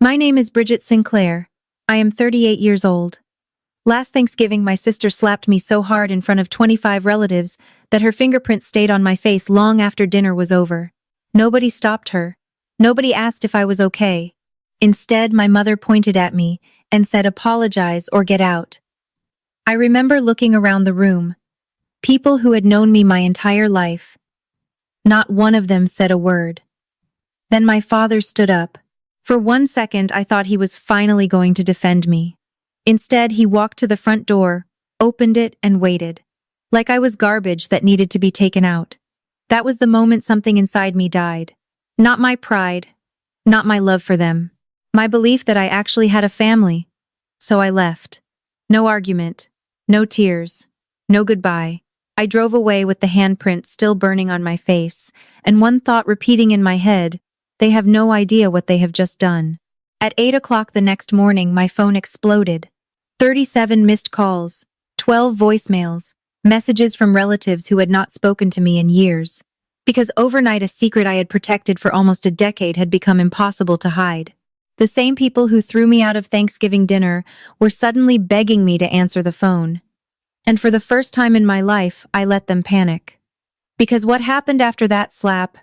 My name is Bridget Sinclair. I am 38 years old. Last Thanksgiving, my sister slapped me so hard in front of 25 relatives that her fingerprints stayed on my face long after dinner was over. Nobody stopped her. Nobody asked if I was okay. Instead, my mother pointed at me and said, "Apologize or get out." I remember looking around the room. People who had known me my entire life. Not one of them said a word. Then my father stood up. For 1 second, I thought he was finally going to defend me. Instead, he walked to the front door, opened it, and waited. Like I was garbage that needed to be taken out. That was the moment something inside me died. Not my pride, not my love for them. My belief that I actually had a family. So I left. No argument, no tears, no goodbye. I drove away with the handprint still burning on my face, and one thought repeating in my head, they have no idea what they have just done. At 8 o'clock the next morning, my phone exploded. 37 missed calls, 12 voicemails, messages from relatives who had not spoken to me in years. Because overnight a secret I had protected for almost a decade had become impossible to hide. The same people who threw me out of Thanksgiving dinner were suddenly begging me to answer the phone. And for the first time in my life, I let them panic. Because what happened after that slap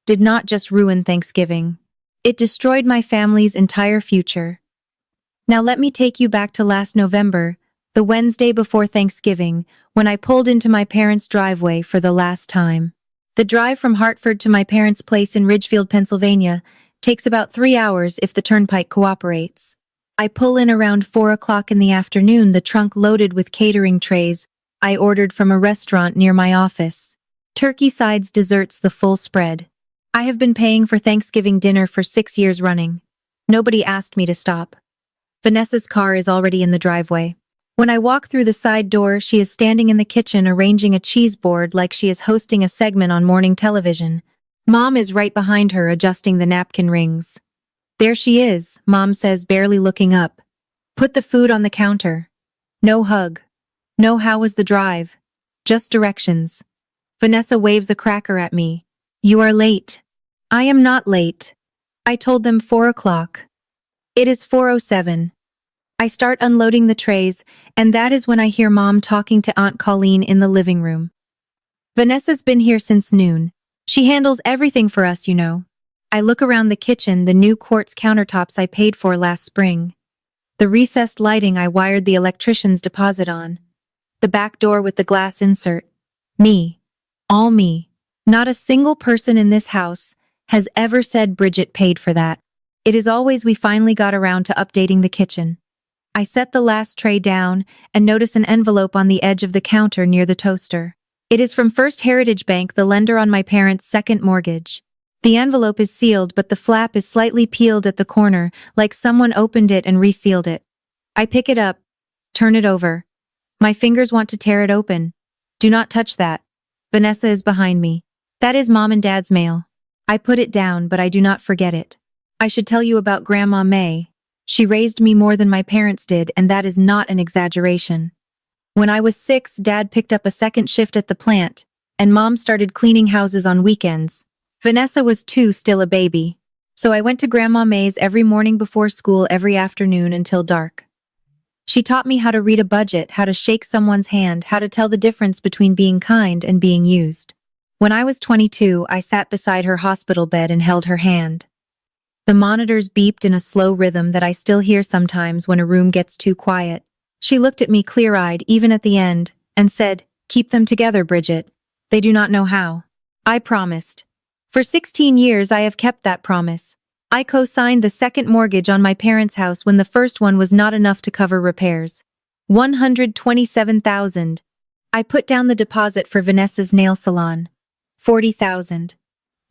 did not just ruin Thanksgiving. It destroyed my family's entire future. Now let me take you back to last November, the Wednesday before Thanksgiving, when I pulled into my parents' driveway for the last time. The drive from Hartford to my parents' place in Ridgefield, Pennsylvania, takes about 3 hours if the turnpike cooperates. I pull in around 4 o'clock in the afternoon, the trunk loaded with catering trays I ordered from a restaurant near my office. Turkey, sides, desserts, the full spread. I have been paying for Thanksgiving dinner for 6 years running. Nobody asked me to stop. Vanessa's car is already in the driveway. When I walk through the side door, she is standing in the kitchen arranging a cheese board like she is hosting a segment on morning television. Mom is right behind her adjusting the napkin rings. "There she is," Mom says, barely looking up. "Put the food on the counter." No hug. No "how was the drive?" Just directions. Vanessa waves a cracker at me. "You are late." I am not late. I told them 4 o'clock. It is 4:07. I start unloading the trays, and that is when I hear Mom talking to Aunt Colleen in the living room. "Vanessa's been here since noon. She handles everything for us, you know." I look around the kitchen, the new quartz countertops I paid for last spring. The recessed lighting I wired the electrician's deposit on. The back door with the glass insert. Me. All me. Not a single person in this house has ever said Bridget paid for that. It is always we finally got around to updating the kitchen. I set the last tray down and notice an envelope on the edge of the counter near the toaster. It is from First Heritage Bank, the lender on my parents' second mortgage. The envelope is sealed, but the flap is slightly peeled at the corner, like someone opened it and resealed it. I pick it up, turn it over. My fingers want to tear it open. "Do not touch that." Vanessa is behind me. "That is Mom and Dad's mail." I put it down, but I do not forget it. I should tell you about Grandma May. She raised me more than my parents did, and that is not an exaggeration. When I was 6, Dad picked up a second shift at the plant, and Mom started cleaning houses on weekends. Vanessa was 2, still a baby. So I went to Grandma May's every morning before school, every afternoon until dark. She taught me how to read a budget, how to shake someone's hand, how to tell the difference between being kind and being used. When I was 22, I sat beside her hospital bed and held her hand. The monitors beeped in a slow rhythm that I still hear sometimes when a room gets too quiet. She looked at me clear-eyed, even at the end, and said, "Keep them together, Bridget. They do not know how." I promised. For 16 years I have kept that promise. I co-signed the second mortgage on my parents' house when the first one was not enough to cover repairs. $127,000. I put down the deposit for Vanessa's nail salon. $40,000.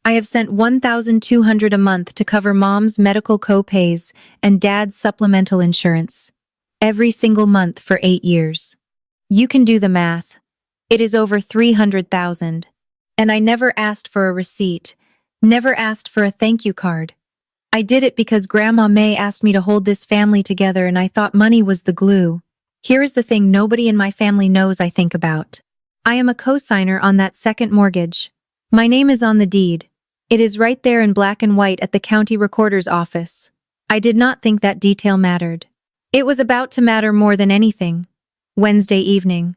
I have sent $1,200 a month to cover Mom's medical co-pays and Dad's supplemental insurance. Every single month for 8 years. You can do the math. It is over $300,000. And I never asked for a receipt, never asked for a thank you card. I did it because Grandma May asked me to hold this family together, and I thought money was the glue. Here is the thing nobody in my family knows I think about. I am a co-signer on that second mortgage. My name is on the deed. It is right there in black and white at the county recorder's office. I did not think that detail mattered. It was about to matter more than anything. Wednesday evening.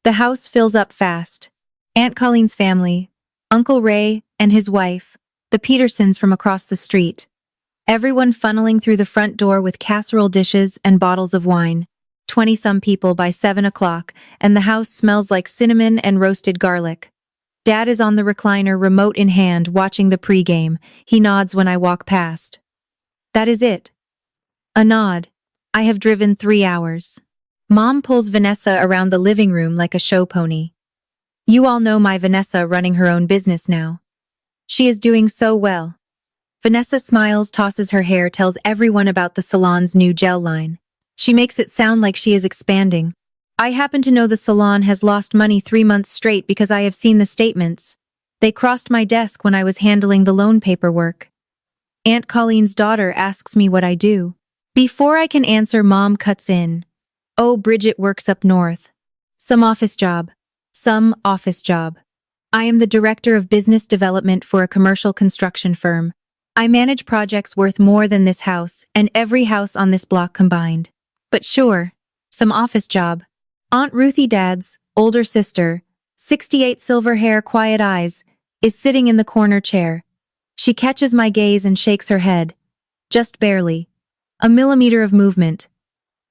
The house fills up fast. Aunt Colleen's family, Uncle Ray and his wife, the Petersons from across the street. Everyone funneling through the front door with casserole dishes and bottles of wine. 20-some people by 7 o'clock, and the house smells like cinnamon and roasted garlic. Dad is on the recliner, remote in hand, watching the pregame. He nods when I walk past. That is it. A nod. I have driven 3 hours. Mom pulls Vanessa around the living room like a show pony. You all know my Vanessa running her own business now. She is doing so well. Vanessa smiles, tosses her hair, tells everyone about the salon's new gel line. She makes it sound like she is expanding. I happen to know the salon has lost money 3 months straight because I have seen the statements. They crossed my desk when I was handling the loan paperwork. Aunt Colleen's daughter asks me what I do. Before I can answer, Mom cuts in. Oh, Bridget works up north. Some office job. I am the director of business development for a commercial construction firm. I manage projects worth more than this house and every house on this block combined. But sure, some office job. Aunt Ruthie, Dad's older sister, 68, silver hair, quiet eyes, is sitting in the corner chair. She catches my gaze and shakes her head. Just barely. A millimeter of movement.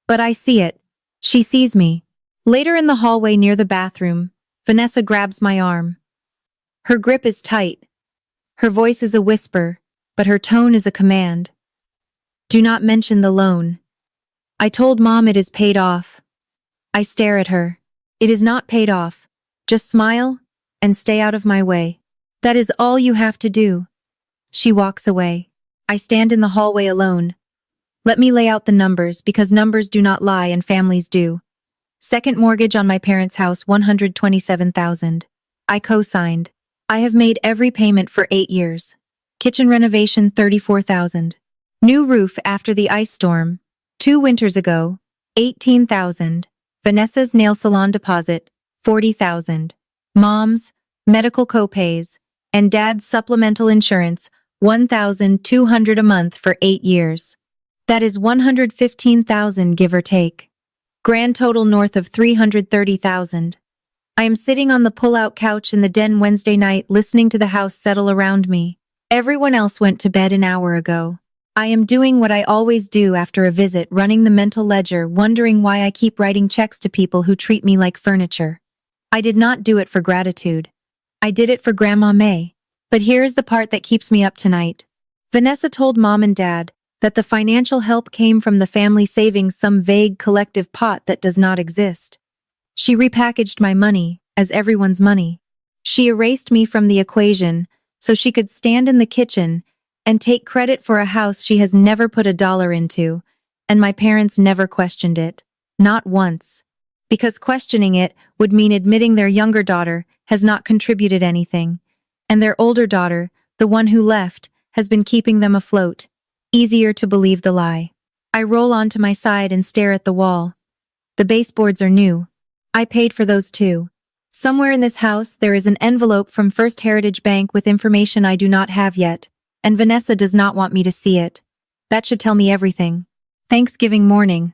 But I see it. She sees me. Later in the hallway near the bathroom, Vanessa grabs my arm. Her grip is tight. Her voice is a whisper, but her tone is a command. Do not mention the loan. I told Mom it is paid off. I stare at her. It is not paid off. Just smile and stay out of my way. That is all you have to do. She walks away. I stand in the hallway alone. Let me lay out the numbers, because numbers do not lie and families do. Second mortgage on my parents' house, $127,000. I co-signed. I have made every payment for 8 years. Kitchen renovation, $34,000. New roof after the ice storm, 2 winters ago, $18,000. Vanessa's nail salon deposit, $40,000. Mom's medical co-pays and Dad's supplemental insurance, $1,200 a month for 8 years. That is $115,000, give or take. Grand total north of $330,000. I am sitting on the pull-out couch in the den Wednesday night, listening to the house settle around me. Everyone else went to bed an hour ago. I am doing what I always do after a visit, running the mental ledger, wondering why I keep writing checks to people who treat me like furniture. I did not do it for gratitude. I did it for Grandma May. But here is the part that keeps me up tonight. Vanessa told Mom and Dad that the financial help came from the family savings, some vague collective pot that does not exist. She repackaged my money as everyone's money. She erased me from the equation so she could stand in the kitchen and take credit for a house she has never put $1 into, and my parents never questioned it. Not once. Because questioning it would mean admitting their younger daughter has not contributed anything, and their older daughter, the one who left, has been keeping them afloat. Easier to believe the lie. I roll onto my side and stare at the wall. The baseboards are new. I paid for those too. Somewhere in this house there is an envelope from First Heritage Bank with information I do not have yet, and Vanessa does not want me to see it. That should tell me everything. Thanksgiving morning.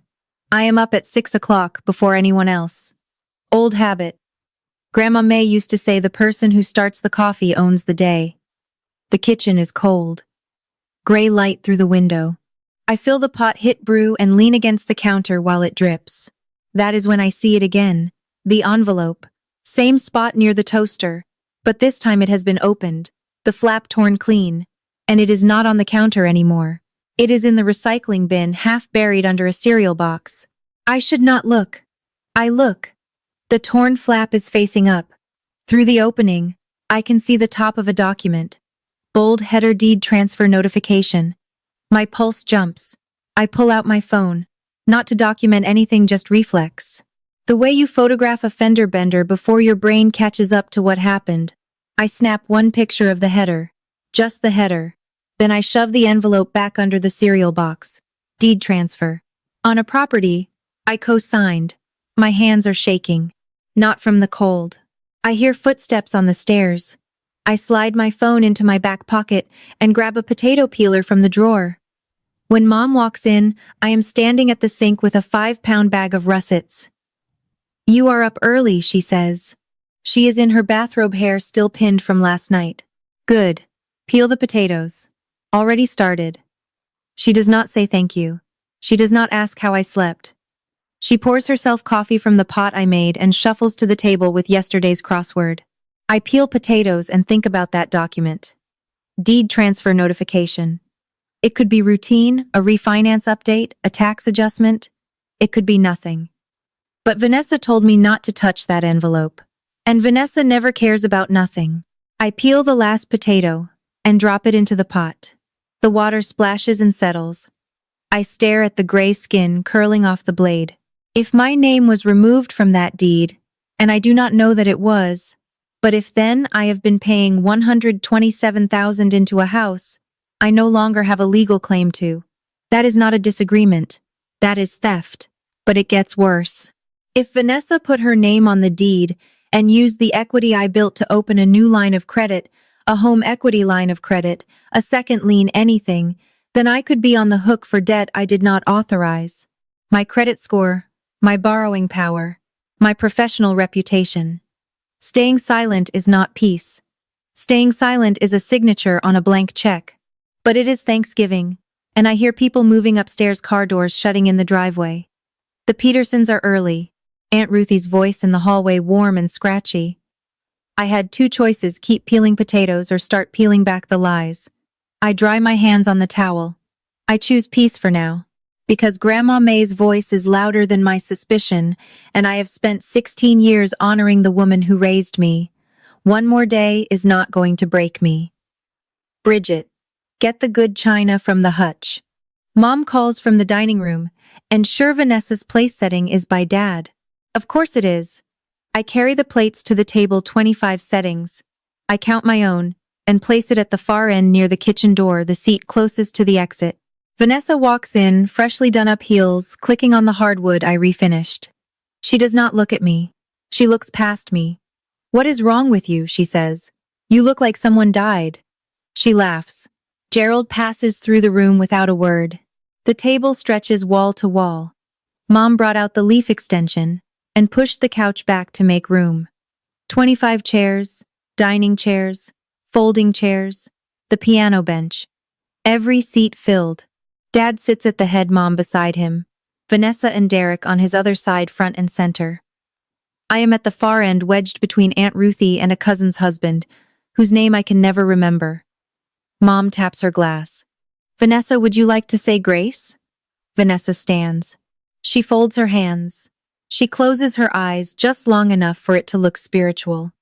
I am up at 6 o'clock before anyone else. Old habit. Grandma May used to say the person who starts the coffee owns the day. The kitchen is cold. Gray light through the window. I fill the pot, hit brew, and lean against the counter while it drips. That is when I see it again. The envelope. Same spot near the toaster, but this time it has been opened, the flap torn clean, and it is not on the counter anymore. It is in the recycling bin, half buried under a cereal box. I should not look. I look. The torn flap is facing up. Through the opening, I can see the top of a document. Bold header, deed transfer notification. My pulse jumps. I pull out my phone. Not to document anything, just reflex. The way you photograph a fender bender before your brain catches up to what happened. I snap one picture of the header. Just the header. Then I shove the envelope back under the cereal box. Deed transfer. On a property I co-signed. My hands are shaking. Not from the cold. I hear footsteps on the stairs. I slide my phone into my back pocket and grab a potato peeler from the drawer. When Mom walks in, I am standing at the sink with a 5-pound bag of russets. "You are up early," she says. She is in her bathrobe, hair still pinned from last night. "Good. Peel the potatoes." "Already started." She does not say thank you. She does not ask how I slept. She pours herself coffee from the pot I made and shuffles to the table with yesterday's crossword. I peel potatoes and think about that document. Deed transfer notification. It could be routine, a refinance update, a tax adjustment. It could be nothing. But Vanessa told me not to touch that envelope. And Vanessa never cares about nothing. I peel the last potato and drop it into the pot. The water splashes and settles. I stare at the gray skin curling off the blade. If my name was removed from that deed, and I do not know that it was, but if then I have been paying $127,000 into a house, I no longer have a legal claim to. That is not a disagreement. That is theft. But it gets worse. If Vanessa put her name on the deed and used the equity I built to open a new line of credit, a home equity line of credit, a second lien anything, then I could be on the hook for debt I did not authorize. My credit score, my borrowing power, my professional reputation. Staying silent is not peace. Staying silent is a signature on a blank check. But it is Thanksgiving, and I hear people moving upstairs, car doors shutting in the driveway. The Petersons are early. Aunt Ruthie's voice in the hallway warm and scratchy. I had two choices: keep peeling potatoes or start peeling back the lies. I dry my hands on the towel. I choose peace for now. Because Grandma May's voice is louder than my suspicion, and I have spent 16 years honoring the woman who raised me. One more day is not going to break me. "Bridget, get the good china from the hutch." Mom calls from the dining room, and sure, Vanessa's place setting is by Dad. Of course it is. I carry the plates to the table, 25 settings. I count my own, and place it at the far end near the kitchen door, the seat closest to the exit. Vanessa walks in, freshly done up heels, clicking on the hardwood I refinished. She does not look at me. She looks past me. "What is wrong with you?" she says. "You look like someone died." She laughs. Gerald passes through the room without a word. The table stretches wall to wall. Mom brought out the leaf extension and pushed the couch back to make room. 25 chairs, dining chairs, folding chairs, the piano bench. Every seat filled. Dad sits at the head, Mom beside him, Vanessa and Derek on his other side, front and center. I am at the far end, wedged between Aunt Ruthie and a cousin's husband, whose name I can never remember. Mom taps her glass. "Vanessa, would you like to say grace?" Vanessa stands. She folds her hands. She closes her eyes just long enough for it to look spiritual.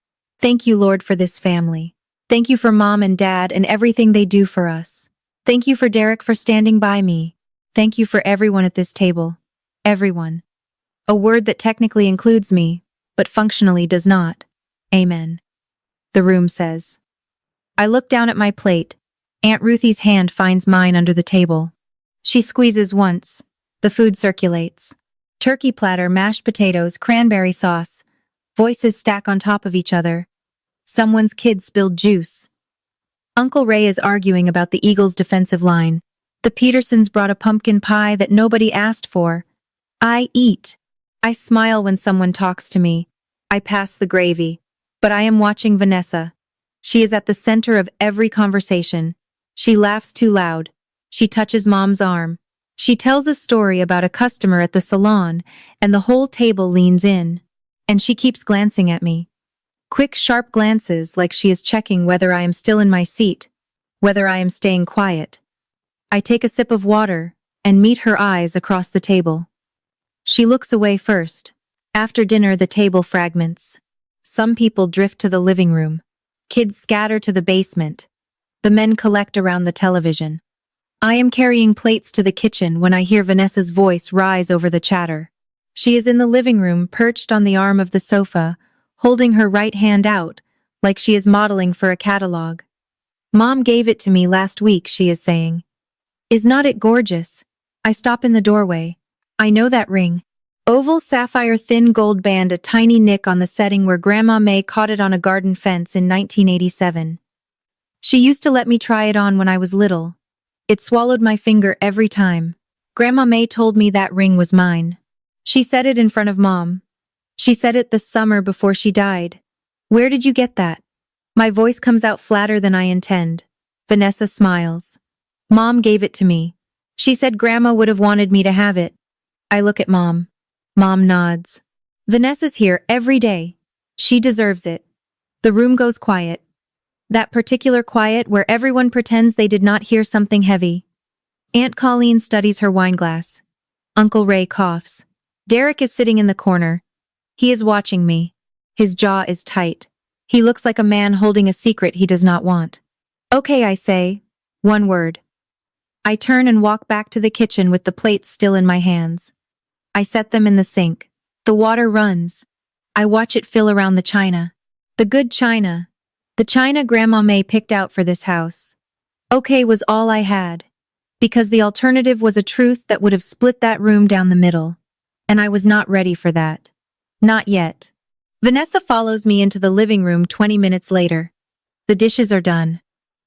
"Thank you, Lord, for this family. Thank you for Mom and Dad and everything they do for us. Thank you for Derek for standing by me. Thank you for everyone at this table. Everyone." A word that technically includes me, but functionally does not. Amen. The room says. I look down at my plate. Aunt Ruthie's hand finds mine under the table. She squeezes once. The food circulates. Turkey platter, mashed potatoes, cranberry sauce. Voices stack on top of each other. Someone's kid spilled juice. Uncle Ray is arguing about the Eagles' defensive line. The Petersons brought a pumpkin pie that nobody asked for. I eat. I smile when someone talks to me. I pass the gravy. But I am watching Vanessa. She is at the center of every conversation. She laughs too loud. She touches Mom's arm. She tells a story about a customer at the salon, and the whole table leans in. And she keeps glancing at me. Quick, sharp glances, like she is checking whether I am still in my seat, whether I am staying quiet. I take a sip of water and meet her eyes across the table. She looks away first. After dinner, the table fragments. Some people drift to the living room. Kids scatter to the basement. The men collect around the television. I am carrying plates to the kitchen when I hear Vanessa's voice rise over the chatter. She is in the living room, perched on the arm of the sofa, holding her right hand out, like she is modeling for a catalog. "Mom gave it to me last week," she is saying. "Is not it gorgeous?" I stop in the doorway. I know that ring. Oval sapphire, thin gold band, a tiny nick on the setting where Grandma May caught it on a garden fence in 1987. She used to let me try it on when I was little. It swallowed my finger every time. Grandma May told me that ring was mine. She said it in front of Mom. She said it the summer before she died. Where did you get that? My voice comes out flatter than I intend. Vanessa smiles. Mom gave it to me. She said Grandma would have wanted me to have it. I look at Mom. Mom nods. Vanessa's here every day. She deserves it. The room goes quiet. That particular quiet where everyone pretends they did not hear something heavy. Aunt Colleen studies her wineglass. Uncle Ray coughs. Derek is sitting in the corner. He is watching me. His jaw is tight. He looks like a man holding a secret he does not want. Okay, I say. One word. I turn and walk back to the kitchen with the plates still in my hands. I set them in the sink. The water runs. I watch it fill around the china. The good china. The china Grandma May picked out for this house. Okay was all I had. Because the alternative was a truth that would have split that room down the middle. And I was not ready for that. Not yet. Vanessa follows me into the living room 20 minutes later. The dishes are done.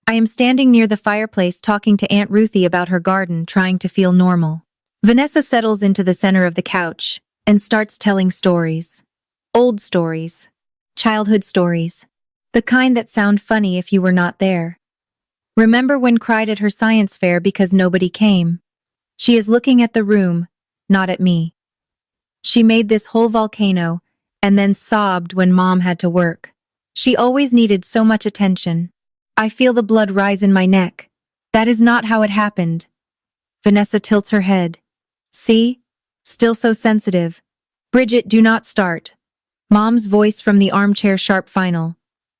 I am standing near the fireplace talking to Aunt Ruthie about her garden, trying to feel normal. Vanessa settles into the center of the couch and starts telling stories. Old stories. Childhood stories. The kind that sound funny if you were not there. Remember when cried at her science fair because nobody came? She is looking at the room, not at me. She made this whole volcano and then sobbed when Mom had to work. She always needed so much attention. I feel the blood rise in my neck. That is not how it happened. Vanessa tilts her head. See? Still so sensitive. Bridget, do not start. Mom's voice from the armchair sharp final.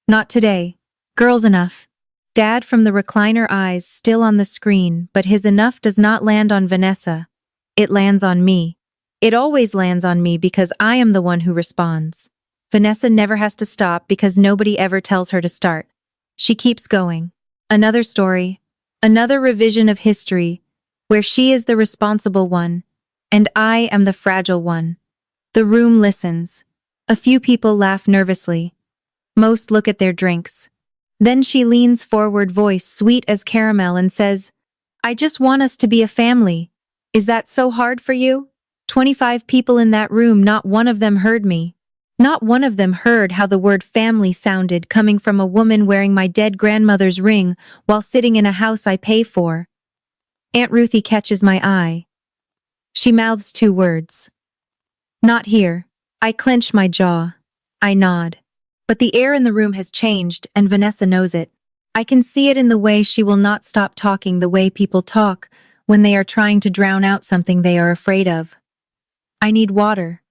Not today. Girls enough. Dad from the recliner eyes still on the screen, but his enough does not land on Vanessa. It lands on me. It always lands on me because I am the one who responds. Vanessa never has to stop because nobody ever tells her to start. She keeps going. Another story. Another revision of history, where she is the responsible one, and I am the fragile one. The room listens. A few people laugh nervously. Most look at their drinks. Then she leans forward, voice sweet as caramel, and says, I just want us to be a family. Is that so hard for you? 25 people in that room, not one of them heard me. Not one of them heard how the word family sounded coming from a woman wearing my dead grandmother's ring while sitting in a house I pay for. Aunt Ruthie catches my eye. She mouths two words. Not here. I clench my jaw. I nod. But the air in the room has changed, and Vanessa knows it. I can see it in the way she will not stop talking, the way people talk when they are trying to drown out something they are afraid of. I need water.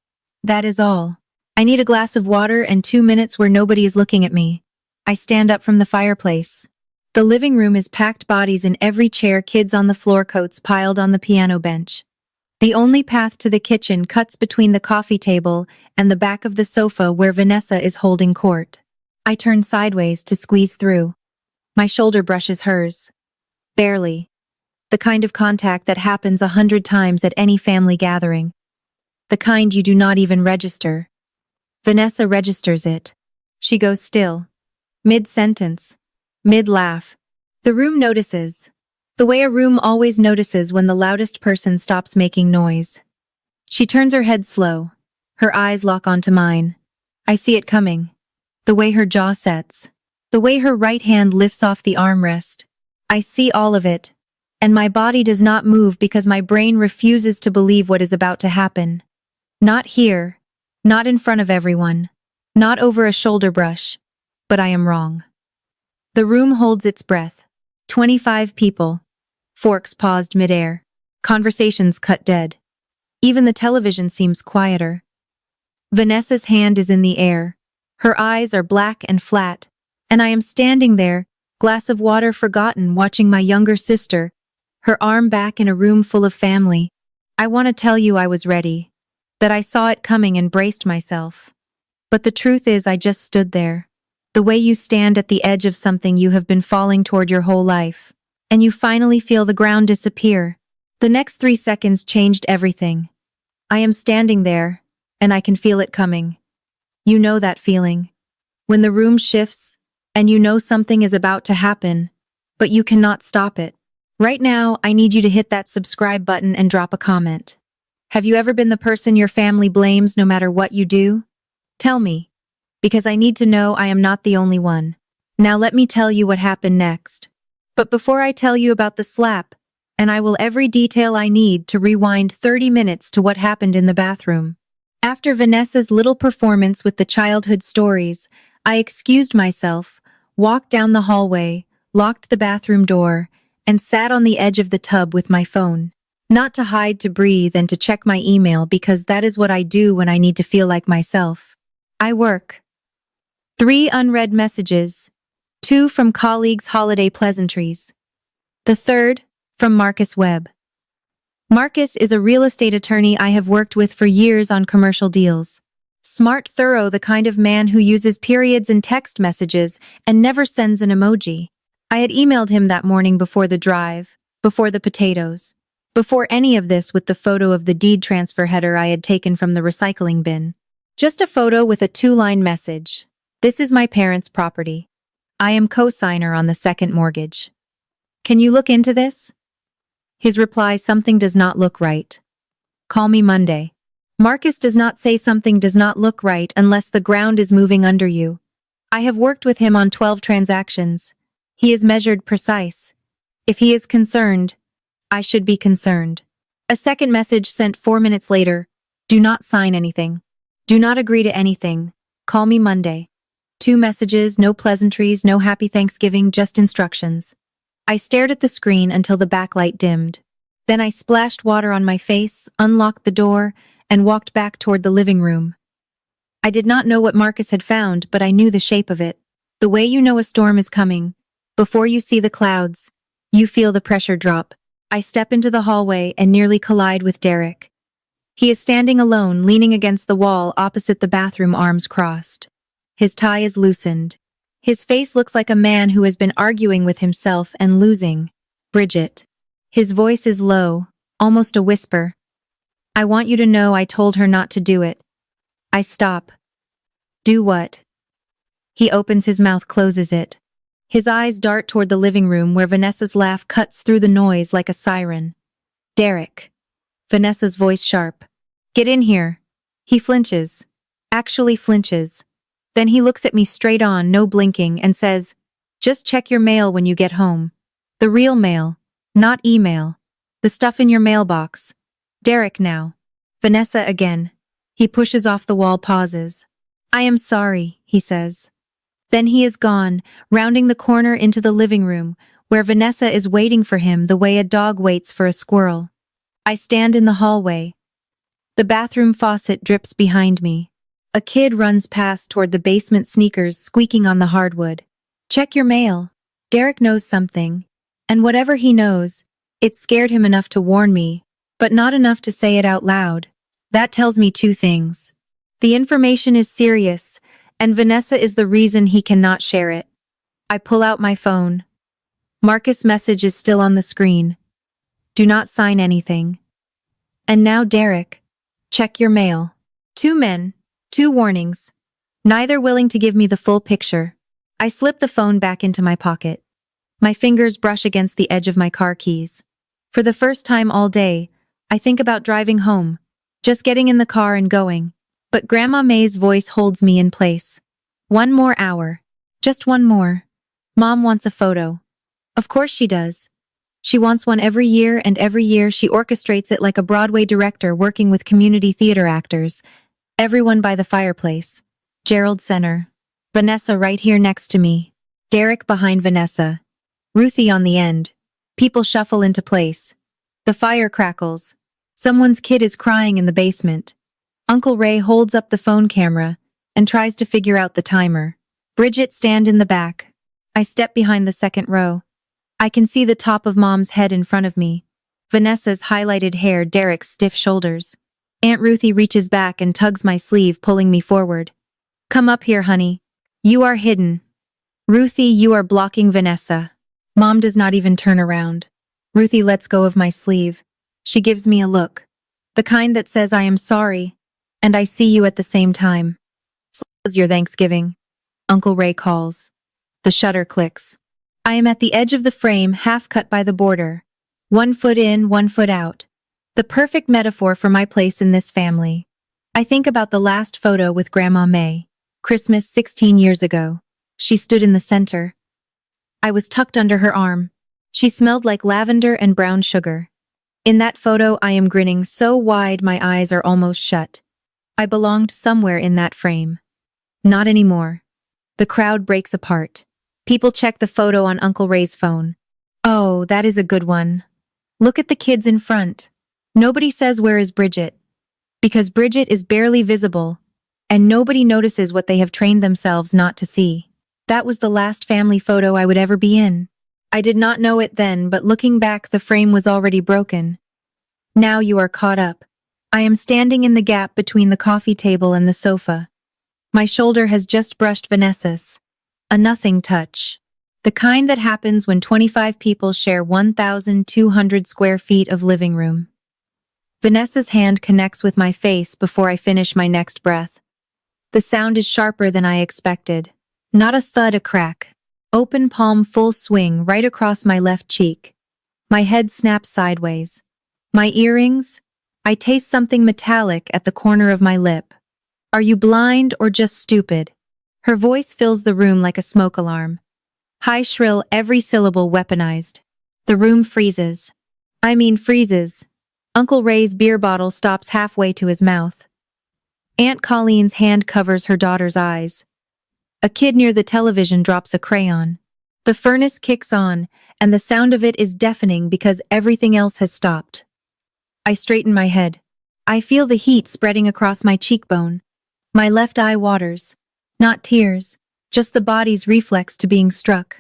That is all. I need a glass of water and 2 minutes where nobody is looking at me. I stand up from the fireplace. The living room is packed, bodies in every chair, kids on the floor, coats piled on the piano bench. The only path to the kitchen cuts between the coffee table and the back of the sofa where Vanessa is holding court. I turn sideways to squeeze through. My shoulder brushes hers. Barely. The kind of contact that happens 100 times at any family gathering. The kind you do not even register. Vanessa registers it. She goes still. Mid-sentence. Mid-laugh. The room notices. The way a room always notices when the loudest person stops making noise. She turns her head slow. Her eyes lock onto mine. I see it coming. The way her jaw sets. The way her right hand lifts off the armrest. I see all of it. And my body does not move because my brain refuses to believe what is about to happen. Not here. Not in front of everyone. Not over a shoulder brush. But I am wrong. The room holds its breath. 25 people. Forks paused midair. Conversations cut dead. Even the television seems quieter. Vanessa's hand is in the air. Her eyes are black and flat. And I am standing there, glass of water forgotten, watching my younger sister, her arm back in a room full of family. I want to tell you I was ready. That I saw it coming and braced myself. But the truth is I just stood there. The way you stand at the edge of something you have been falling toward your whole life. And you finally feel the ground disappear. The next 3 seconds changed everything. I am standing there, and I can feel it coming. You know that feeling. When the room shifts, and you know something is about to happen, but you cannot stop it. Right now, I need you to hit that subscribe button and drop a comment. Have you ever been the person your family blames no matter what you do? Tell me, because I need to know I am not the only one. Now let me tell you what happened next. But before I tell you about the slap, and I will every detail I need to rewind 30 minutes to what happened in the bathroom. After Vanessa's little performance with the childhood stories, I excused myself, walked down the hallway, locked the bathroom door, and sat on the edge of the tub with my phone. Not to hide, to breathe, and to check my email because that is what I do when I need to feel like myself. I work. 3 unread messages. 2 from colleagues' holiday pleasantries. The third, from Marcus Webb. Marcus is a real estate attorney I have worked with for years on commercial deals. Smart, thorough, the kind of man who uses periods in text messages and never sends an emoji. I had emailed him that morning before the drive, before the potatoes, before any of this with the photo of the deed transfer header I had taken from the recycling bin. Just a photo with a 2-line message. This is my parents' property. I am co-signer on the second mortgage. Can you look into this? His reply, something does not look right. Call me Monday. Marcus does not say something does not look right unless the ground is moving under you. I have worked with him on 12 transactions. He is measured precise. If he is concerned, I should be concerned. A second message sent 4 minutes later. Do not sign anything. Do not agree to anything. Call me Monday. 2 messages, no pleasantries, no happy Thanksgiving, just instructions. I stared at the screen until the backlight dimmed. Then I splashed water on my face, unlocked the door, and walked back toward the living room. I did not know what Marcus had found, but I knew the shape of it. The way you know a storm is coming. Before you see the clouds, you feel the pressure drop. I step into the hallway and nearly collide with Derek. He is standing alone, leaning against the wall opposite the bathroom, arms crossed. His tie is loosened. His face looks like a man who has been arguing with himself and losing. Bridget. His voice is low, almost a whisper. I want you to know I told her not to do it. I stop. Do what? He opens his mouth, closes it. His eyes dart toward the living room where Vanessa's laugh cuts through the noise like a siren. Derek. Vanessa's voice sharp. Get in here. He flinches. Actually flinches. Then he looks at me straight on, no blinking, and says, just check your mail when you get home. The real mail, not email. The stuff in your mailbox. Derek now. Vanessa again. He pushes off the wall, pauses. I am sorry, he says. Then he is gone, rounding the corner into the living room, where Vanessa is waiting for him the way a dog waits for a squirrel. I stand in the hallway. The bathroom faucet drips behind me. A kid runs past toward the basement, sneakers squeaking on the hardwood. Check your mail. Derek knows something. And whatever he knows, it scared him enough to warn me, but not enough to say it out loud. That tells me 2 things. The information is serious, and Vanessa is the reason he cannot share it. I pull out my phone. Marcus' message is still on the screen. Do not sign anything. And now Derek. Check your mail. 2 men. 2 warnings. Neither willing to give me the full picture. I slip the phone back into my pocket. My fingers brush against the edge of my car keys. For the first time all day, I think about driving home, just getting in the car and going. But Grandma May's voice holds me in place. 1 more hour. Just 1 more. Mom wants a photo. Of course she does. She wants one every year, and every year she orchestrates it like a Broadway director working with community theater actors. Everyone by the fireplace. Gerald Center. Vanessa right here next to me. Derek behind Vanessa. Ruthie on the end. People shuffle into place. The fire crackles. Someone's kid is crying in the basement. Uncle Ray holds up the phone camera and tries to figure out the timer. Bridget stand in the back. I step behind the second row. I can see the top of Mom's head in front of me. Vanessa's highlighted hair, Derek's stiff shoulders. Aunt Ruthie reaches back and tugs my sleeve, pulling me forward. Come up here, honey. You are hidden. Ruthie, you are blocking Vanessa. Mom does not even turn around. Ruthie lets go of my sleeve. She gives me a look. The kind that says I am sorry, and I see you at the same time. How's your Thanksgiving? Uncle Ray calls. The shutter clicks. I am at the edge of the frame, half cut by the border. 1 foot in, 1 foot out. The perfect metaphor for my place in this family. I think about the last photo with Grandma May. Christmas 16 years ago. She stood in the center. I was tucked under her arm. She smelled like lavender and brown sugar. In that photo, I am grinning so wide my eyes are almost shut. I belonged somewhere in that frame. Not anymore. The crowd breaks apart. People check the photo on Uncle Ray's phone. Oh, that is a good one. Look at the kids in front. Nobody says where is Bridget. Because Bridget is barely visible, and nobody notices what they have trained themselves not to see. That was the last family photo I would ever be in. I did not know it then, but looking back, the frame was already broken. Now you are caught up. I am standing in the gap between the coffee table and the sofa. My shoulder has just brushed Vanessa's. A nothing touch. The kind that happens when 25 people share 1,200 square feet of living room. Vanessa's hand connects with my face before I finish my next breath. The sound is sharper than I expected. Not a thud, a crack. Open palm full swing right across my left cheek. My head snaps sideways. My earrings? I taste something metallic at the corner of my lip. Are you blind or just stupid? Her voice fills the room like a smoke alarm. High shrill, every syllable weaponized. The room freezes. I mean freezes. Uncle Ray's beer bottle stops halfway to his mouth. Aunt Colleen's hand covers her daughter's eyes. A kid near the television drops a crayon. The furnace kicks on, and the sound of it is deafening because everything else has stopped. I straighten my head. I feel the heat spreading across my cheekbone. My left eye waters. Not tears, just the body's reflex to being struck.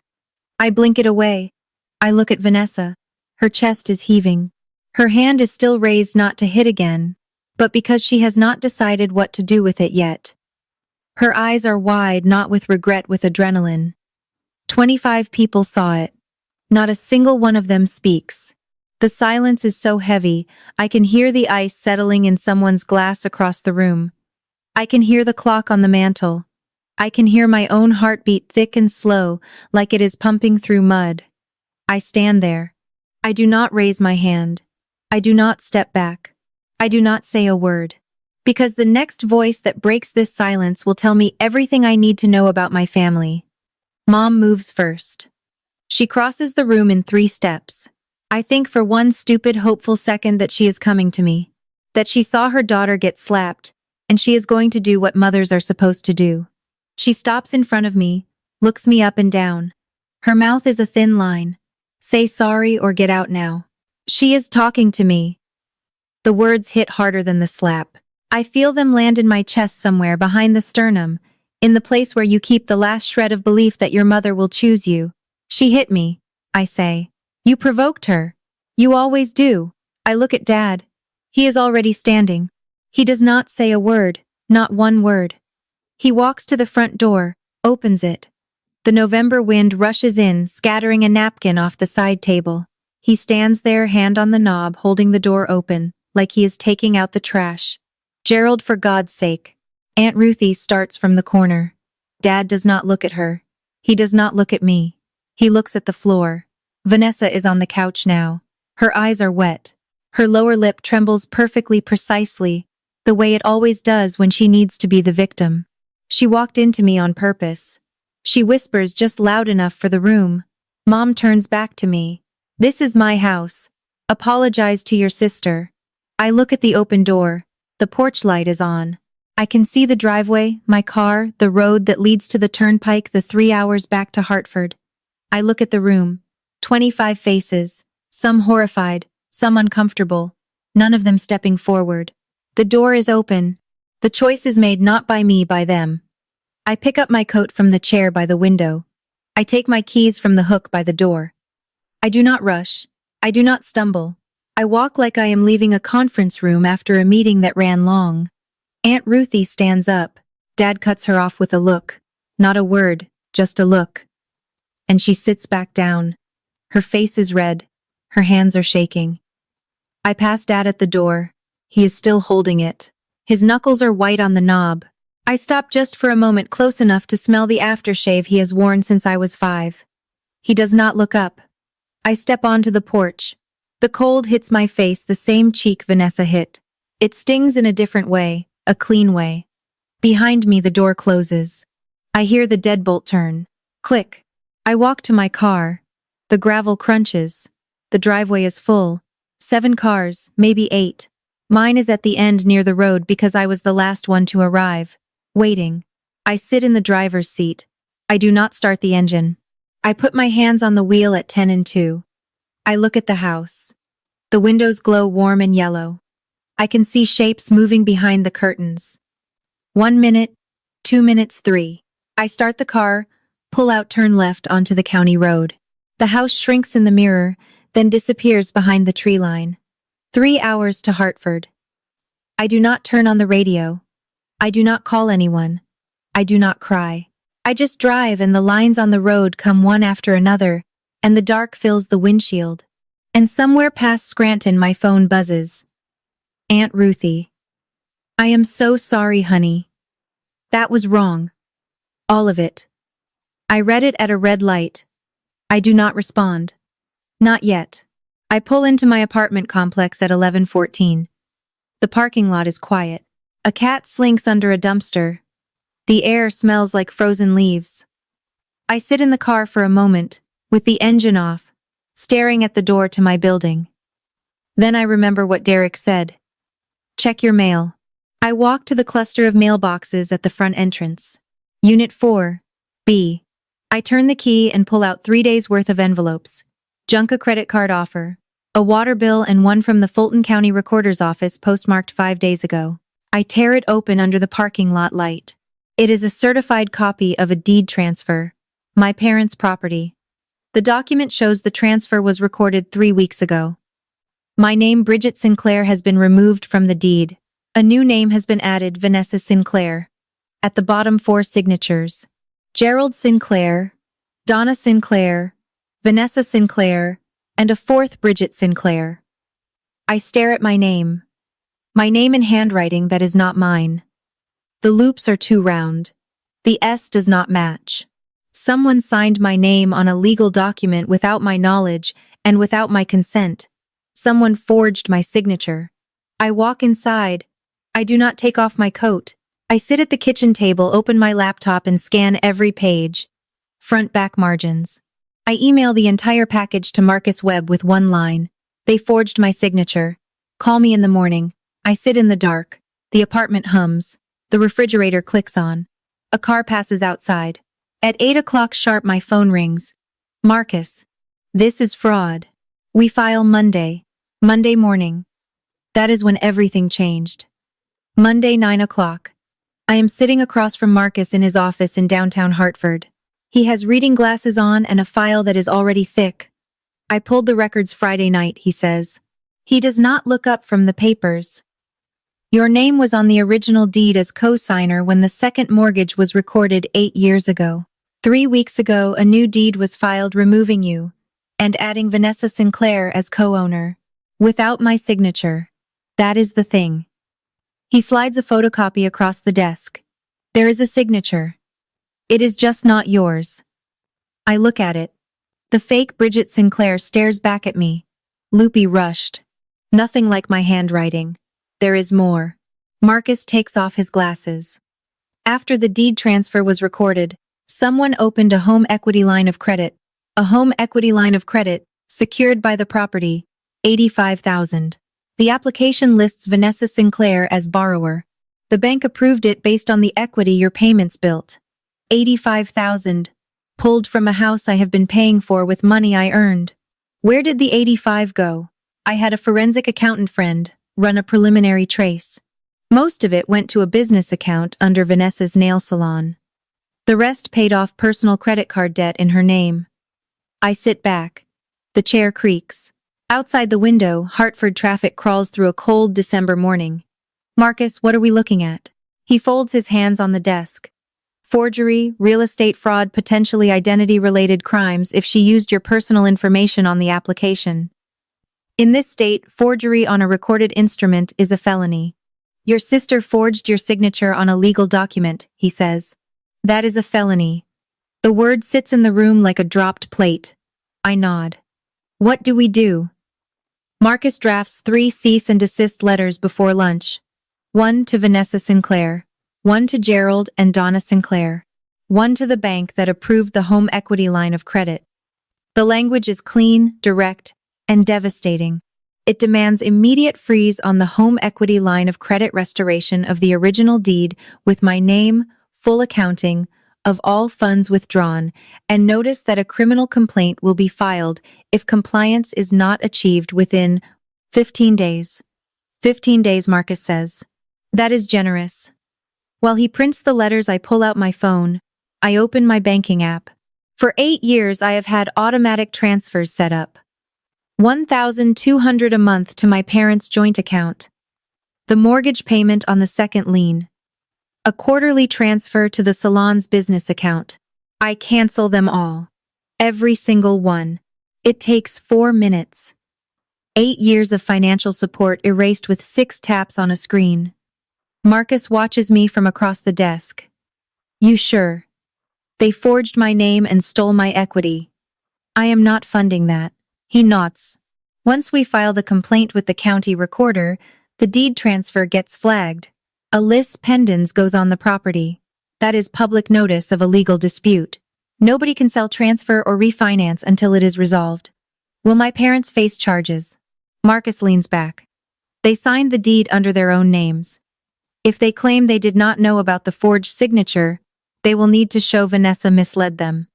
I blink it away. I look at Vanessa. Her chest is heaving. Her hand is still raised not to hit again, but because she has not decided what to do with it yet. Her eyes are wide, not with regret, with adrenaline. 25 people saw it. Not a single one of them speaks. The silence is so heavy, I can hear the ice settling in someone's glass across the room. I can hear the clock on the mantle. I can hear my own heartbeat thick and slow, like it is pumping through mud. I stand there. I do not raise my hand. I do not step back. I do not say a word. Because the next voice that breaks this silence will tell me everything I need to know about my family. Mom moves first. She crosses the room in 3 steps. I think for one stupid, hopeful second that she is coming to me. That she saw her daughter get slapped, and she is going to do what mothers are supposed to do. She stops in front of me, looks me up and down. Her mouth is a thin line. Say sorry or get out now. She is talking to me. The words hit harder than the slap. I feel them land in my chest somewhere behind the sternum, in the place where you keep the last shred of belief that your mother will choose you. She hit me, I say. You provoked her. You always do. I look at Dad. He is already standing. He does not say a word, not one word. He walks to the front door, opens it. The November wind rushes in, scattering a napkin off the side table. He stands there, hand on the knob, holding the door open, like he is taking out the trash. Gerald, for God's sake. Aunt Ruthie starts from the corner. Dad does not look at her. He does not look at me. He looks at the floor. Vanessa is on the couch now. Her eyes are wet. Her lower lip trembles perfectly precisely, the way it always does when she needs to be the victim. She walked into me on purpose. She whispers just loud enough for the room. Mom turns back to me. This is my house. Apologize to your sister. I look at the open door. The porch light is on. I can see the driveway, my car, the road that leads to the turnpike, the 3 hours back to Hartford. I look at the room. 25 faces. Some horrified, some uncomfortable. None of them stepping forward. The door is open. The choice is made not by me, by them. I pick up my coat from the chair by the window. I take my keys from the hook by the door. I do not rush. I do not stumble. I walk like I am leaving a conference room after a meeting that ran long. Aunt Ruthie stands up. Dad cuts her off with a look. Not a word, just a look. And she sits back down. Her face is red. Her hands are shaking. I pass Dad at the door. He is still holding it. His knuckles are white on the knob. I stop just for a moment, close enough to smell the aftershave he has worn since I was 5. He does not look up. I step onto the porch. The cold hits my face the same cheek Vanessa hit. It stings in a different way, a clean way. Behind me the door closes. I hear the deadbolt turn. Click. I walk to my car. The gravel crunches. The driveway is full. 7 cars, maybe 8. Mine is at the end near the road because I was the last one to arrive. Waiting. I sit in the driver's seat. I do not start the engine. I put my hands on the wheel at 10 and 2. I look at the house. The windows glow warm and yellow. I can see shapes moving behind the curtains. 1 minute, 2 minutes, 3. I start the car, pull out, turn left onto the county road. The house shrinks in the mirror, then disappears behind the tree line. 3 hours to Hartford. I do not turn on the radio. I do not call anyone. I do not cry. I just drive and the lines on the road come one after another, and the dark fills the windshield. And somewhere past Scranton my phone buzzes. Aunt Ruthie. I am so sorry, honey. That was wrong. All of it. I read it at a red light. I do not respond. Not yet. I pull into my apartment complex at 11:14. The parking lot is quiet. A cat slinks under a dumpster. The air smells like frozen leaves. I sit in the car for a moment, with the engine off, staring at the door to my building. Then I remember what Derek said. Check your mail. I walk to the cluster of mailboxes at the front entrance. Unit 4, B. I turn the key and pull out 3 days' worth of envelopes. Junk a credit card offer, a water bill and one from the Fulton County Recorder's Office postmarked 5 days ago. I tear it open under the parking lot light. It is a certified copy of a deed transfer, my parents' property. The document shows the transfer was recorded 3 weeks ago. My name, Bridget Sinclair, has been removed from the deed. A new name has been added, Vanessa Sinclair. At the bottom 4 signatures. Gerald Sinclair, Donna Sinclair, Vanessa Sinclair, and a 4th Bridget Sinclair. I stare at my name. My name in handwriting that is not mine. The loops are too round. The S does not match. Someone signed my name on a legal document without my knowledge and without my consent. Someone forged my signature. I walk inside. I do not take off my coat. I sit at the kitchen table, open my laptop, and scan every page. Front-back margins. I email the entire package to Marcus Webb with 1 line. They forged my signature. Call me in the morning. I sit in the dark. The apartment hums. The refrigerator clicks on. A car passes outside. At 8 o'clock sharp my phone rings. Marcus. This is fraud. We file Monday. Monday morning. That is when everything changed. Monday 9 o'clock. I am sitting across from Marcus in his office in downtown Hartford. He has reading glasses on and a file that is already thick. I pulled the records Friday night, he says. He does not look up from the papers. Your name was on the original deed as co-signer when the second mortgage was recorded 8 years ago. 3 weeks ago, a new deed was filed removing you and adding Vanessa Sinclair as co-owner. Without my signature. That is the thing. He slides a photocopy across the desk. There is a signature. It is just not yours. I look at it. The fake Bridget Sinclair stares back at me. Loopy rushed. Nothing like my handwriting. There is more. Marcus takes off his glasses. After the deed transfer was recorded, someone opened a home equity line of credit. A home equity line of credit, secured by the property, $85,000. The application lists Vanessa Sinclair as borrower. The bank approved it based on the equity your payments built. $85,000. Pulled from a house I have been paying for with money I earned. Where did the 85 go? I had a forensic accountant friend run a preliminary trace. Most of it went to a business account under Vanessa's nail salon. The rest paid off personal credit card debt in her name. I sit back. The chair creaks. Outside the window, Hartford traffic crawls through a cold December morning. Marcus, what are we looking at? He folds his hands on the desk. Forgery, real estate fraud, potentially identity-related crimes if she used your personal information on the application. In this state, forgery on a recorded instrument is a felony. Your sister forged your signature on a legal document, he says. That is a felony. The word sits in the room like a dropped plate. I nod. What do we do? Marcus drafts 3 cease and desist letters before lunch. One to Vanessa Sinclair, one to Gerald and Donna Sinclair, one to the bank that approved the home equity line of credit. The language is clean, direct, and devastating. It demands immediate freeze on the home equity line of credit restoration of the original deed with my name, full accounting of all funds withdrawn, and notice that a criminal complaint will be filed if compliance is not achieved within 15 days. 15 days, Marcus says. That is generous. While he prints the letters, I pull out my phone. I open my banking app. For 8 years, I have had automatic transfers set up. $1,200 a month to my parents' joint account. The mortgage payment on the second lien. A quarterly transfer to the salon's business account. I cancel them all. Every single one. It takes 4 minutes. 8 years of financial support erased with 6 taps on a screen. Marcus watches me from across the desk. You sure? They forged my name and stole my equity. I am not funding that. He nods. Once we file the complaint with the county recorder, the deed transfer gets flagged. A lis pendens goes on the property. That is public notice of a legal dispute. Nobody can sell, transfer, or refinance until it is resolved. Will my parents face charges? Marcus leans back. They signed the deed under their own names. If they claim they did not know about the forged signature, they will need to show Vanessa misled them.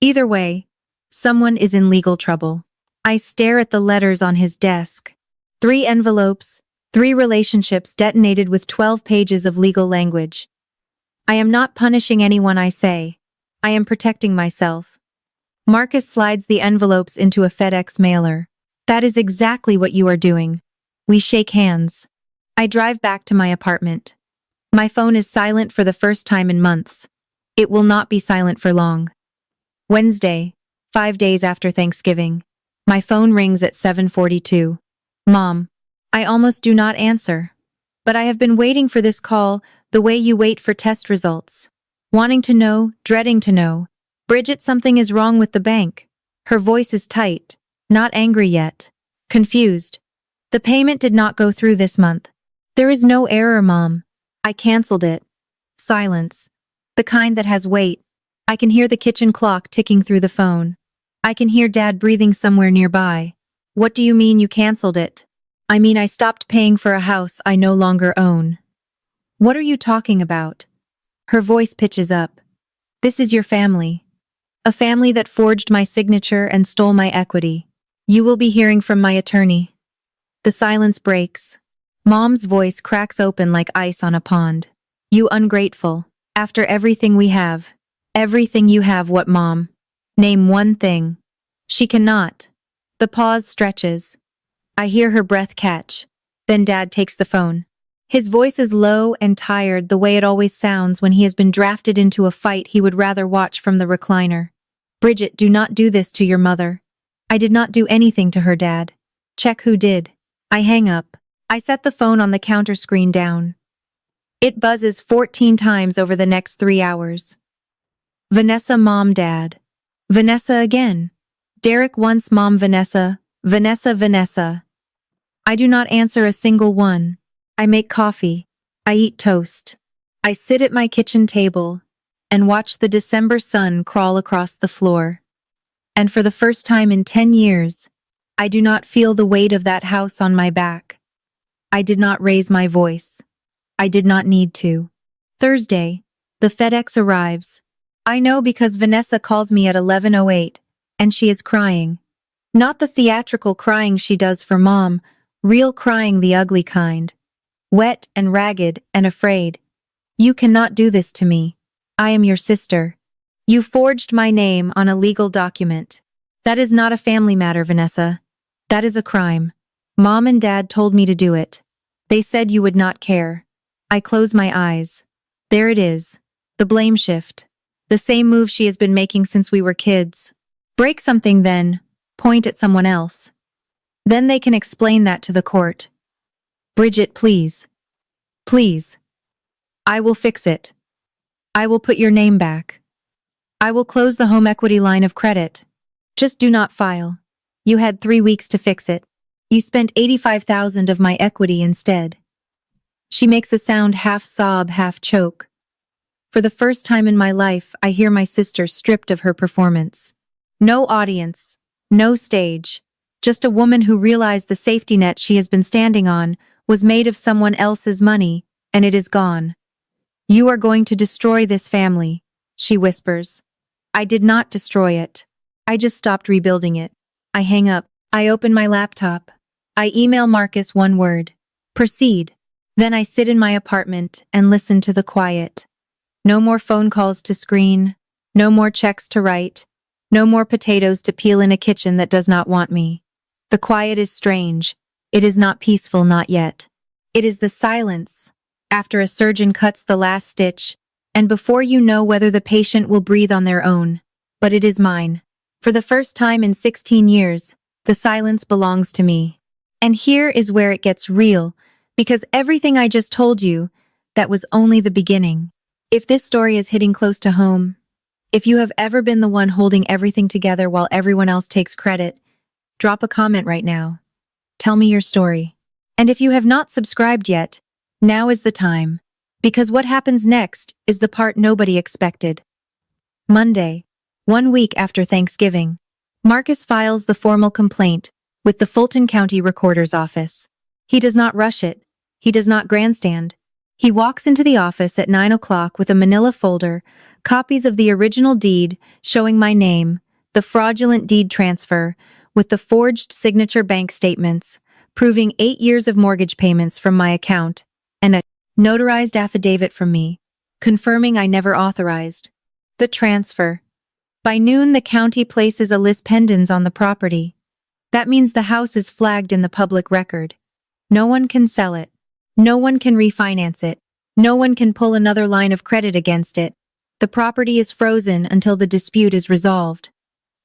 Either way, someone is in legal trouble. I stare at the letters on his desk. 3 envelopes, 3 relationships detonated with 12 pages of legal language. I am not punishing anyone, I say. I am protecting myself. Marcus slides the envelopes into a FedEx mailer. That is exactly what you are doing. We shake hands. I drive back to my apartment. My phone is silent for the first time in months. It will not be silent for long. Wednesday, 5 days after Thanksgiving. My phone rings at 7:42. Mom. I almost do not answer. But I have been waiting for this call, the way you wait for test results. Wanting to know, dreading to know. Bridget, something is wrong with the bank. Her voice is tight, not angry yet. Confused. The payment did not go through this month. There is no error, Mom. I canceled it. Silence. The kind that has weight. I can hear the kitchen clock ticking through the phone. I can hear Dad breathing somewhere nearby. What do you mean you canceled it? I mean I stopped paying for a house I no longer own. What are you talking about? Her voice pitches up. This is your family. A family that forged my signature and stole my equity. You will be hearing from my attorney. The silence breaks. Mom's voice cracks open like ice on a pond. You ungrateful. After everything we have. Everything you have, what, Mom? Name one thing. She cannot. The pause stretches. I hear her breath catch. Then Dad takes the phone. His voice is low and tired, the way it always sounds when he has been drafted into a fight he would rather watch from the recliner. Bridget, do not do this to your mother. I did not do anything to her, Dad. Check who did. I hang up. I set the phone on the counter screen down. It buzzes 14 times over the next 3 hours. Vanessa, Mom, Dad. Vanessa again. Derek once, Mom, Vanessa. Vanessa, Vanessa. I do not answer a single one. I make coffee. I eat toast. I sit at my kitchen table and watch the December sun crawl across the floor. And for the first time in 10 years, I do not feel the weight of that house on my back. I did not raise my voice. I did not need to. Thursday, the FedEx arrives. I know because Vanessa calls me at 11:08, and she is crying. Not the theatrical crying she does for Mom, real crying, the ugly kind. Wet and ragged and afraid. You cannot do this to me. I am your sister. You forged my name on a legal document. That is not a family matter, Vanessa. That is a crime. Mom and Dad told me to do it. They said you would not care. I close my eyes. There it is. The blame shift. The same move she has been making since we were kids. Break something, then point at someone else. Then they can explain that to the court. Bridget, please. Please. I will fix it. I will put your name back. I will close the home equity line of credit. Just do not file. You had 3 weeks to fix it. You spent 85,000 of my equity instead. She makes a sound half sob, half choke. For the first time in my life, I hear my sister stripped of her performance. No audience, no stage, just a woman who realized the safety net she has been standing on was made of someone else's money, and it is gone. You are going to destroy this family, she whispers. I did not destroy it. I just stopped rebuilding it. I hang up. I open my laptop. I email Marcus one word. Proceed. Then I sit in my apartment and listen to the quiet. No more phone calls to screen. No more checks to write. No more potatoes to peel in a kitchen that does not want me. The quiet is strange. It is not peaceful, not yet. It is the silence, after a surgeon cuts the last stitch, and before you know whether the patient will breathe on their own. But it is mine. For the first time in 16 years, the silence belongs to me. And here is where it gets real, because everything I just told you, that was only the beginning. If this story is hitting close to home, if you have ever been the one holding everything together while everyone else takes credit, drop a comment right now. Tell me your story. And if you have not subscribed yet, now is the time. Because what happens next is the part nobody expected. Monday, 1 week after Thanksgiving, Marcus files the formal complaint with the Fulton County Recorder's Office. He does not rush it. He does not grandstand. He walks into the office at 9 o'clock with a manila folder, copies of the original deed showing my name, the fraudulent deed transfer, with the forged signature bank statements, proving 8 years of mortgage payments from my account, and a notarized affidavit from me, confirming I never authorized the transfer. By noon, the county places a lis pendens on the property. That means the house is flagged in the public record. No one can sell it. No one can refinance it. No one can pull another line of credit against it. The property is frozen until the dispute is resolved.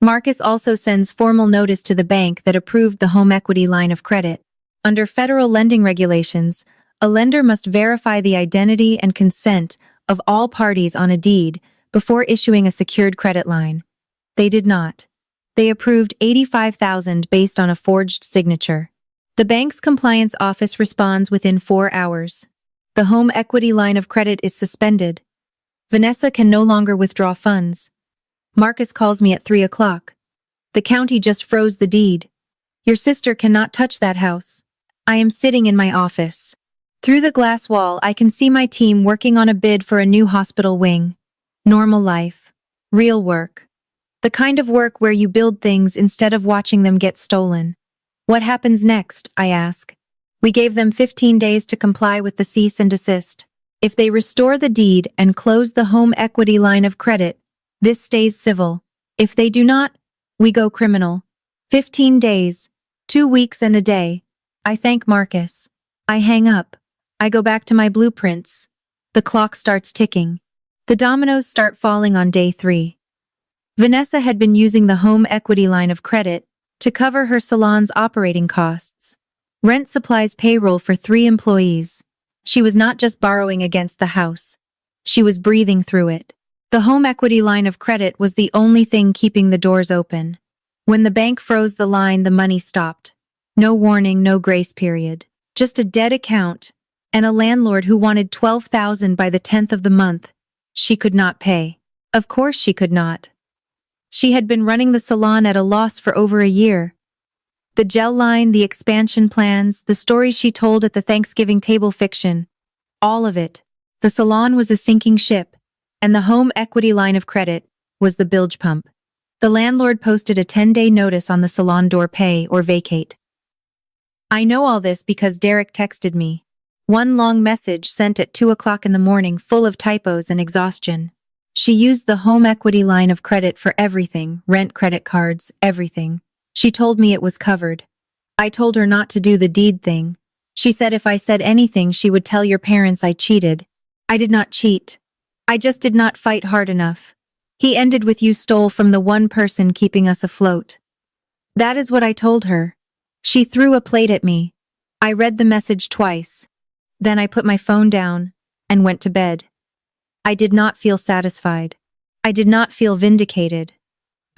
Marcus also sends formal notice to the bank that approved the home equity line of credit. Under federal lending regulations, a lender must verify the identity and consent of all parties on a deed before issuing a secured credit line. They did not. They approved 85,000 based on a forged signature. The bank's compliance office responds within 4 hours. The home equity line of credit is suspended. Vanessa can no longer withdraw funds. Marcus calls me at 3 o'clock. The county just froze the deed. Your sister cannot touch that house. I am sitting in my office. Through the glass wall, I can see my team working on a bid for a new hospital wing. Normal life. Real work. The kind of work where you build things instead of watching them get stolen. What happens next, I ask. We gave them 15 days to comply with the cease and desist. If they restore the deed and close the home equity line of credit, this stays civil. If they do not, we go criminal. 15 days, 2 weeks and a day. I thank Marcus. I hang up. I go back to my blueprints. The clock starts ticking. The dominoes start falling on day 3. Vanessa had been using the home equity line of credit to cover her salon's operating costs. Rent, supplies, payroll for 3 employees. She was not just borrowing against the house. She was breathing through it. The home equity line of credit was the only thing keeping the doors open. When the bank froze the line, the money stopped. No warning, no grace period. Just a dead account, and a landlord who wanted $12,000 by the 10th of the month. She could not pay. Of course she could not. She had been running the salon at a loss for over a year. The gel line, the expansion plans, the stories she told at the Thanksgiving table, fiction. All of it. The salon was a sinking ship, and the home equity line of credit was the bilge pump. The landlord posted a 10-day notice on the salon door: pay or vacate. I know all this because Derek texted me. One long message sent at 2 o'clock in the morning, full of typos and exhaustion. She used the home equity line of credit for everything, rent, credit cards, everything. She told me it was covered. I told her not to do the deed thing. She said if I said anything, she would tell your parents I cheated. I did not cheat. I just did not fight hard enough. He ended with "you stole from the one person keeping us afloat." That is what I told her. She threw a plate at me. I read the message twice. Then I put my phone down and went to bed. I did not feel satisfied. I did not feel vindicated.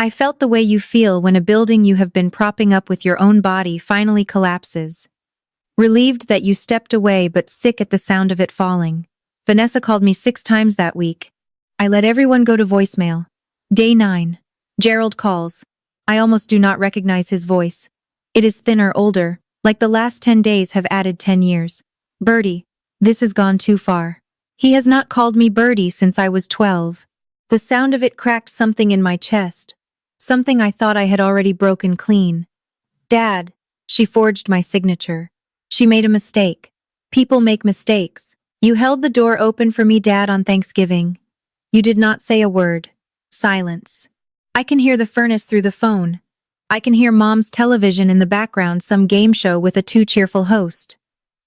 I felt the way you feel when a building you have been propping up with your own body finally collapses. Relieved that you stepped away but sick at the sound of it falling. Vanessa called me 6 times that week. I let everyone go to voicemail. Day 9. Gerald calls. I almost do not recognize his voice. It is thinner, older, like the last 10 days have added 10 years. Birdie, this has gone too far. He has not called me Birdie since I was 12. The sound of it cracked something in my chest. Something I thought I had already broken clean. Dad, she forged my signature. She made a mistake. People make mistakes. You held the door open for me, Dad, on Thanksgiving. You did not say a word. Silence. I can hear the furnace through the phone. I can hear Mom's television in the background, some game show with a too cheerful host.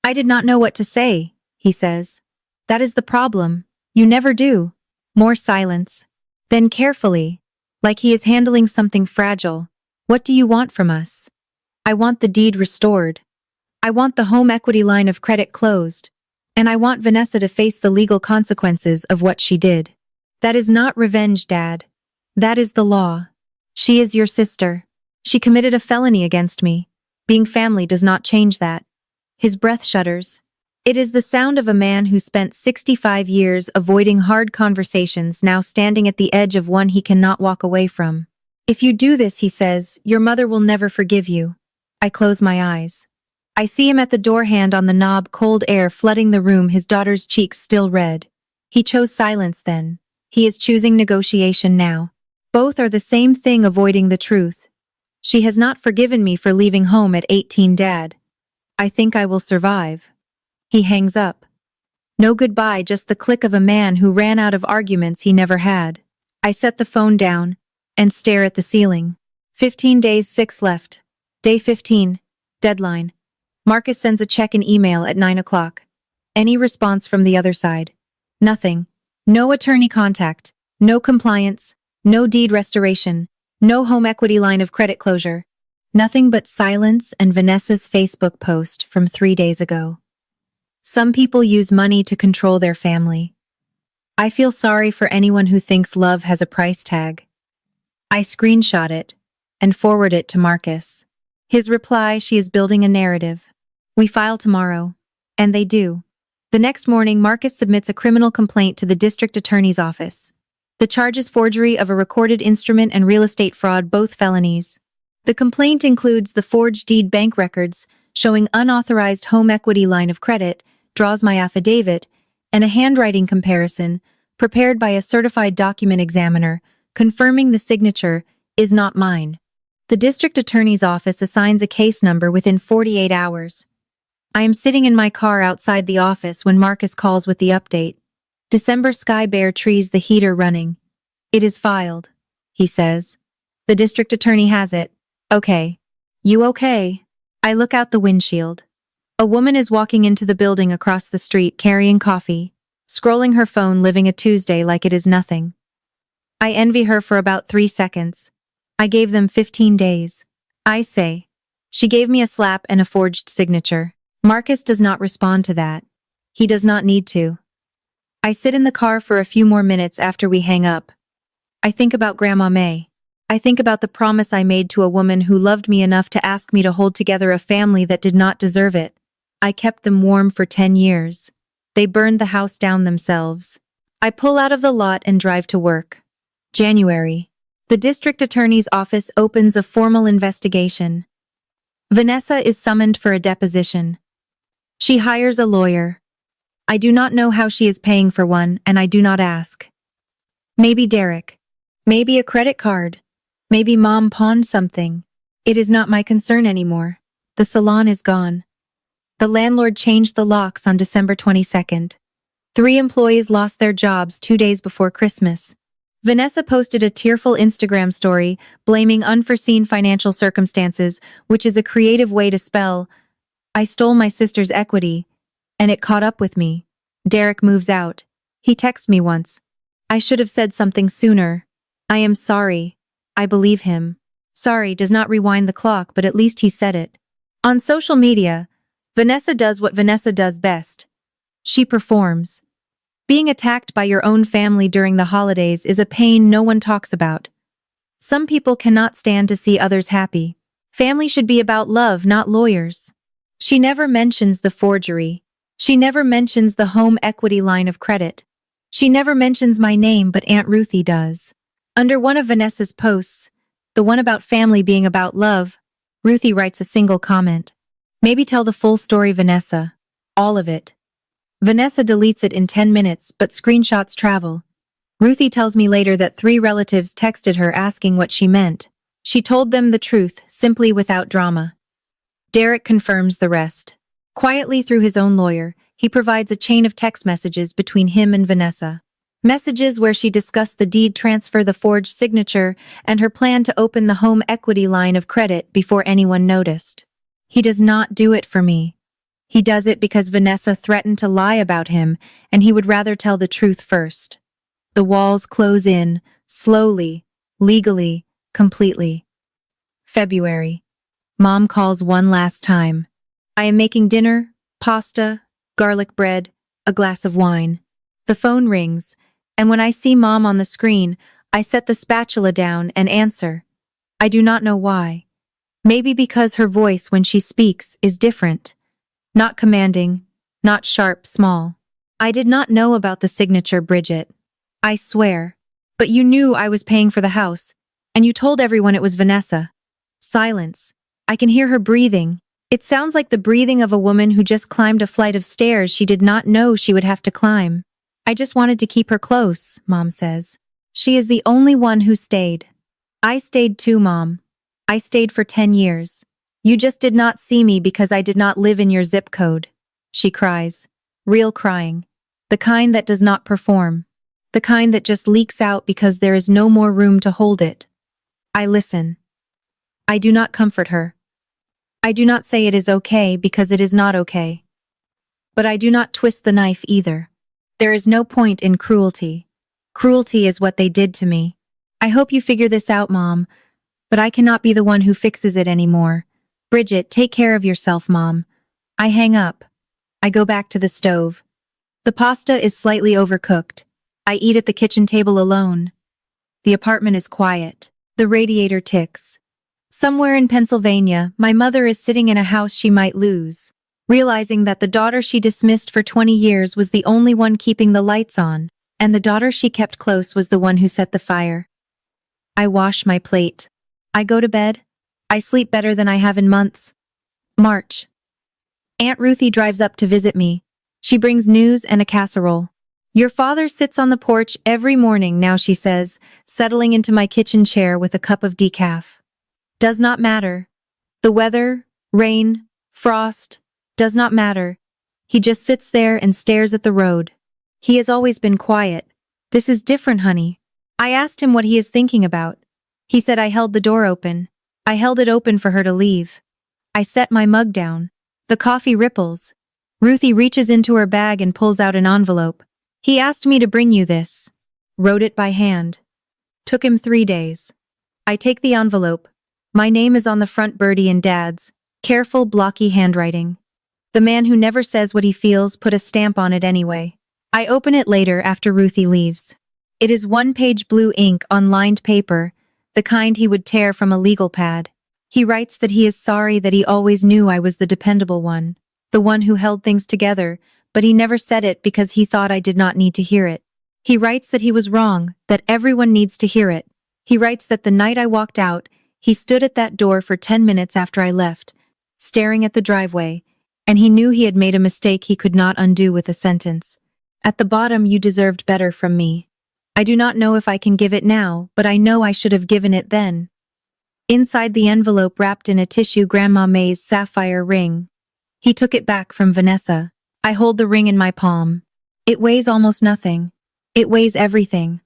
I did not know what to say, he says. That is the problem. You never do. More silence. Then carefully, like he is handling something fragile. What do you want from us? I want the deed restored. I want the home equity line of credit closed. And I want Vanessa to face the legal consequences of what she did. That is not revenge, Dad. That is the law. She is your sister. She committed a felony against me. Being family does not change that. His breath shudders. It is the sound of a man who spent 65 years avoiding hard conversations, now standing at the edge of one he cannot walk away from. If you do this, he says, your mother will never forgive you. I close my eyes. I see him at the door, hand on the knob, cold air flooding the room, his daughter's cheeks still red. He chose silence then. He is choosing negotiation now. Both are the same thing, avoiding the truth. She has not forgiven me for leaving home at 18, Dad. I think I will survive. He hangs up. No goodbye, just the click of a man who ran out of arguments he never had. I set the phone down and stare at the ceiling. 15 days, 6 left. Day 15. Deadline. Marcus sends a check and email at 9 o'clock. Any response from the other side? Nothing. No attorney contact. No compliance. No deed restoration. No home equity line of credit closure. Nothing but silence and Vanessa's Facebook post from 3 days ago. Some people use money to control their family. I feel sorry for anyone who thinks love has a price tag. I screenshot it and forward it to Marcus. His reply, she is building a narrative. We file tomorrow. And they do. The next morning, Marcus submits a criminal complaint to the district attorney's office. The charge is forgery of a recorded instrument and real estate fraud, both felonies. The complaint includes the forged deed, bank records showing unauthorized home equity line of credit, draws my affidavit, and a handwriting comparison prepared by a certified document examiner confirming the signature is not mine. The district attorney's office assigns a case number within 48 hours. I am sitting in my car outside the office when Marcus calls with the update. December sky, bare trees, the heater running. It is filed, he says. The district attorney has it. Okay. You okay? I look out the windshield. A woman is walking into the building across the street carrying coffee, scrolling her phone, living a Tuesday like it is nothing. I envy her for about 3 seconds. I gave them 15 days. I say. She gave me a slap and a forged signature. Marcus does not respond to that. He does not need to. I sit in the car for a few more minutes after we hang up. I think about Grandma May. I think about the promise I made to a woman who loved me enough to ask me to hold together a family that did not deserve it. I kept them warm for 10 years. They burned the house down themselves. I pull out of the lot and drive to work. January. The district attorney's office opens a formal investigation. Vanessa is summoned for a deposition. She hires a lawyer. I do not know how she is paying for one, and I do not ask. Maybe Derek. Maybe a credit card. Maybe Mom pawned something. It is not my concern anymore. The salon is gone. The landlord changed the locks on December 22nd. 3 employees lost their jobs 2 days before Christmas. Vanessa posted a tearful Instagram story blaming unforeseen financial circumstances, which is a creative way to spell, I stole my sister's equity, and it caught up with me. Derek moves out. He texts me once. I should have said something sooner. I am sorry. I believe him. Sorry does not rewind the clock, but at least he said it. On social media, Vanessa does what Vanessa does best. She performs. Being attacked by your own family during the holidays is a pain no one talks about. Some people cannot stand to see others happy. Family should be about love, not lawyers. She never mentions the forgery. She never mentions the home equity line of credit. She never mentions my name, but Aunt Ruthie does. Under one of Vanessa's posts, the one about family being about love, Ruthie writes a single comment. Maybe tell the full story, Vanessa. All of it. Vanessa deletes it in 10 minutes, but screenshots travel. Ruthie tells me later that 3 relatives texted her asking what she meant. She told them the truth, simply without drama. Derek confirms the rest. Quietly through his own lawyer, he provides a chain of text messages between him and Vanessa. Messages where she discussed the deed transfer, the forged signature, and her plan to open the home equity line of credit before anyone noticed. He does not do it for me. He does it because Vanessa threatened to lie about him, and he would rather tell the truth first. The walls close in, slowly, legally, completely. February. Mom calls one last time. I am making dinner, pasta, garlic bread, a glass of wine. The phone rings, and when I see Mom on the screen, I set the spatula down and answer. I do not know why. Maybe because her voice when she speaks is different. Not commanding, not sharp, small. I did not know about the signature, Bridget. I swear. But you knew I was paying for the house, and you told everyone it was Vanessa. Silence. I can hear her breathing. It sounds like the breathing of a woman who just climbed a flight of stairs she did not know she would have to climb. I just wanted to keep her close, Mom says. She is the only one who stayed. I stayed too, Mom. I stayed for 10 years. You just did not see me because I did not live in your zip code. She cries. Real crying. The kind that does not perform. The kind that just leaks out because there is no more room to hold it. I listen. I do not comfort her. I do not say it is okay because it is not okay. But I do not twist the knife either. There is no point in cruelty. Cruelty is what they did to me. I hope you figure this out, Mom, but I cannot be the one who fixes it anymore. Bridget, take care of yourself, Mom. I hang up. I go back to the stove. The pasta is slightly overcooked. I eat at the kitchen table alone. The apartment is quiet. The radiator ticks. Somewhere in Pennsylvania, my mother is sitting in a house she might lose, realizing that the daughter she dismissed for 20 years was the only one keeping the lights on, and the daughter she kept close was the one who set the fire. I wash my plate. I go to bed. I sleep better than I have in months. March. Aunt Ruthie drives up to visit me. She brings news and a casserole. Your father sits on the porch every morning now, she says, settling into my kitchen chair with a cup of decaf. Does not matter. The weather, rain, frost, does not matter. He just sits there and stares at the road. He has always been quiet. This is different, honey. I asked him what he is thinking about. He said I held the door open. I held it open for her to leave. I set my mug down. The coffee ripples. Ruthie reaches into her bag and pulls out an envelope. He asked me to bring you this. Wrote it by hand. Took him 3 days. I take the envelope. My name is on the front, Birdie and Dad's. Careful, blocky handwriting. The man who never says what he feels put a stamp on it anyway. I open it later after Ruthie leaves. It is 1-page blue ink on lined paper, the kind he would tear from a legal pad. He writes that he is sorry that he always knew I was the dependable one, the one who held things together, but he never said it because he thought I did not need to hear it. He writes that he was wrong, that everyone needs to hear it. He writes that the night I walked out, he stood at that door for 10 minutes after I left, staring at the driveway, and he knew he had made a mistake he could not undo with a sentence. At the bottom, you deserved better from me. I do not know if I can give it now, but I know I should have given it then. Inside the envelope, wrapped in a tissue, Grandma May's sapphire ring. He took it back from Vanessa. I hold the ring in my palm. It weighs almost nothing. It weighs everything.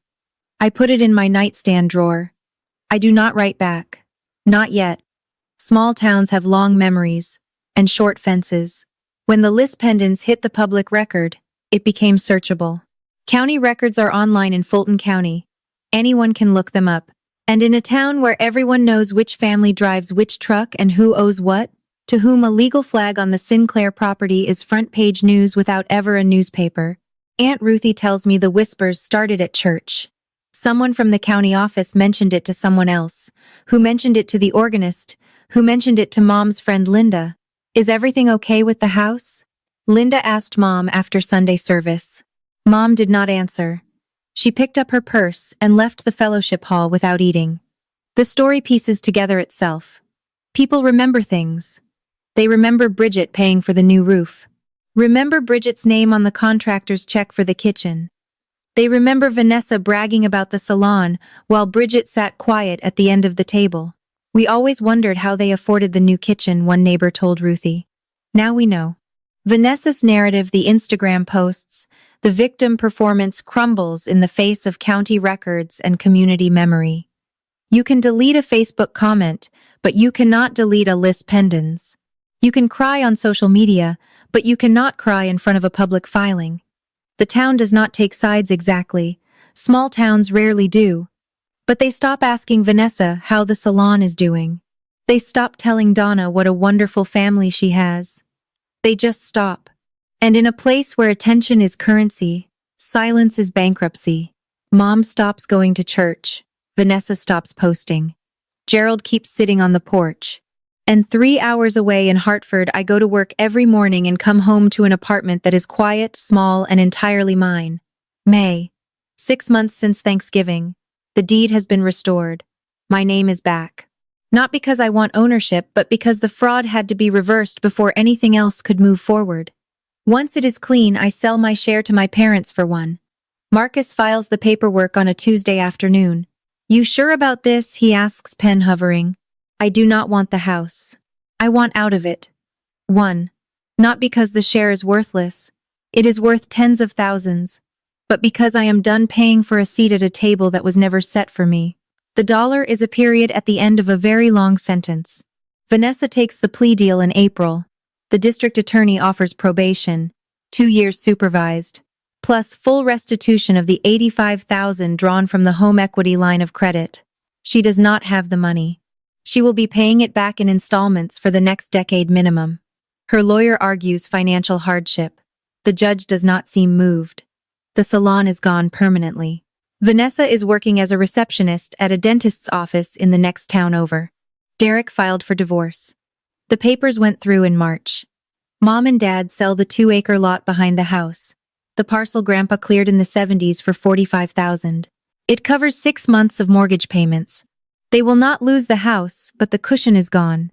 I put it in my nightstand drawer. I do not write back. Not yet. Small towns have long memories and short fences. When the list pendants hit the public record, it became searchable. County records are online in Fulton County. Anyone can look them up. And in a town where everyone knows which family drives which truck and who owes what, to whom a legal flag on the Sinclair property is front-page news without ever a newspaper. Aunt Ruthie tells me the whispers started at church. Someone from the county office mentioned it to someone else, who mentioned it to the organist, who mentioned it to Mom's friend Linda. Is everything okay with the house? Linda asked Mom after Sunday service. Mom did not answer. She picked up her purse and left the fellowship hall without eating. The story pieces together itself. People remember things. They remember Bridget paying for the new roof. Remember Bridget's name on the contractor's check for the kitchen. They remember Vanessa bragging about the salon while Bridget sat quiet at the end of the table. We always wondered how they afforded the new kitchen, one neighbor told Ruthie. Now we know. Vanessa's narrative, the Instagram posts, the victim performance crumbles in the face of county records and community memory. You can delete a Facebook comment, but you cannot delete a list pendants. You can cry on social media, but you cannot cry in front of a public filing. The town does not take sides exactly. Small towns rarely do. But they stop asking Vanessa how the salon is doing. They stop telling Donna what a wonderful family she has. They just stop. And in a place where attention is currency, silence is bankruptcy. Mom stops going to church. Vanessa stops posting. Gerald keeps sitting on the porch. And 3 hours away in Hartford, I go to work every morning and come home to an apartment that is quiet, small, and entirely mine. May. 6 months since Thanksgiving. The deed has been restored. My name is back. Not because I want ownership, but because the fraud had to be reversed before anything else could move forward. Once it is clean, I sell my share to my parents for one. Marcus files the paperwork on a Tuesday afternoon. You sure about this? He asks, pen hovering. I do not want the house. I want out of it. 1. Not because the share is worthless. It is worth tens of thousands. But because I am done paying for a seat at a table that was never set for me. The dollar is a period at the end of a very long sentence. Vanessa takes the plea deal in April. The district attorney offers probation, 2 years supervised, plus full restitution of the $85,000 drawn from the home equity line of credit. She does not have the money. She will be paying it back in installments for the next decade minimum. Her lawyer argues financial hardship. The judge does not seem moved. The salon is gone permanently. Vanessa is working as a receptionist at a dentist's office in the next town over. Derek filed for divorce. The papers went through in March. Mom and Dad sell the 2-acre lot behind the house. The parcel Grandpa cleared in the 70s for $45,000. It covers 6 months of mortgage payments. They will not lose the house, but the cushion is gone.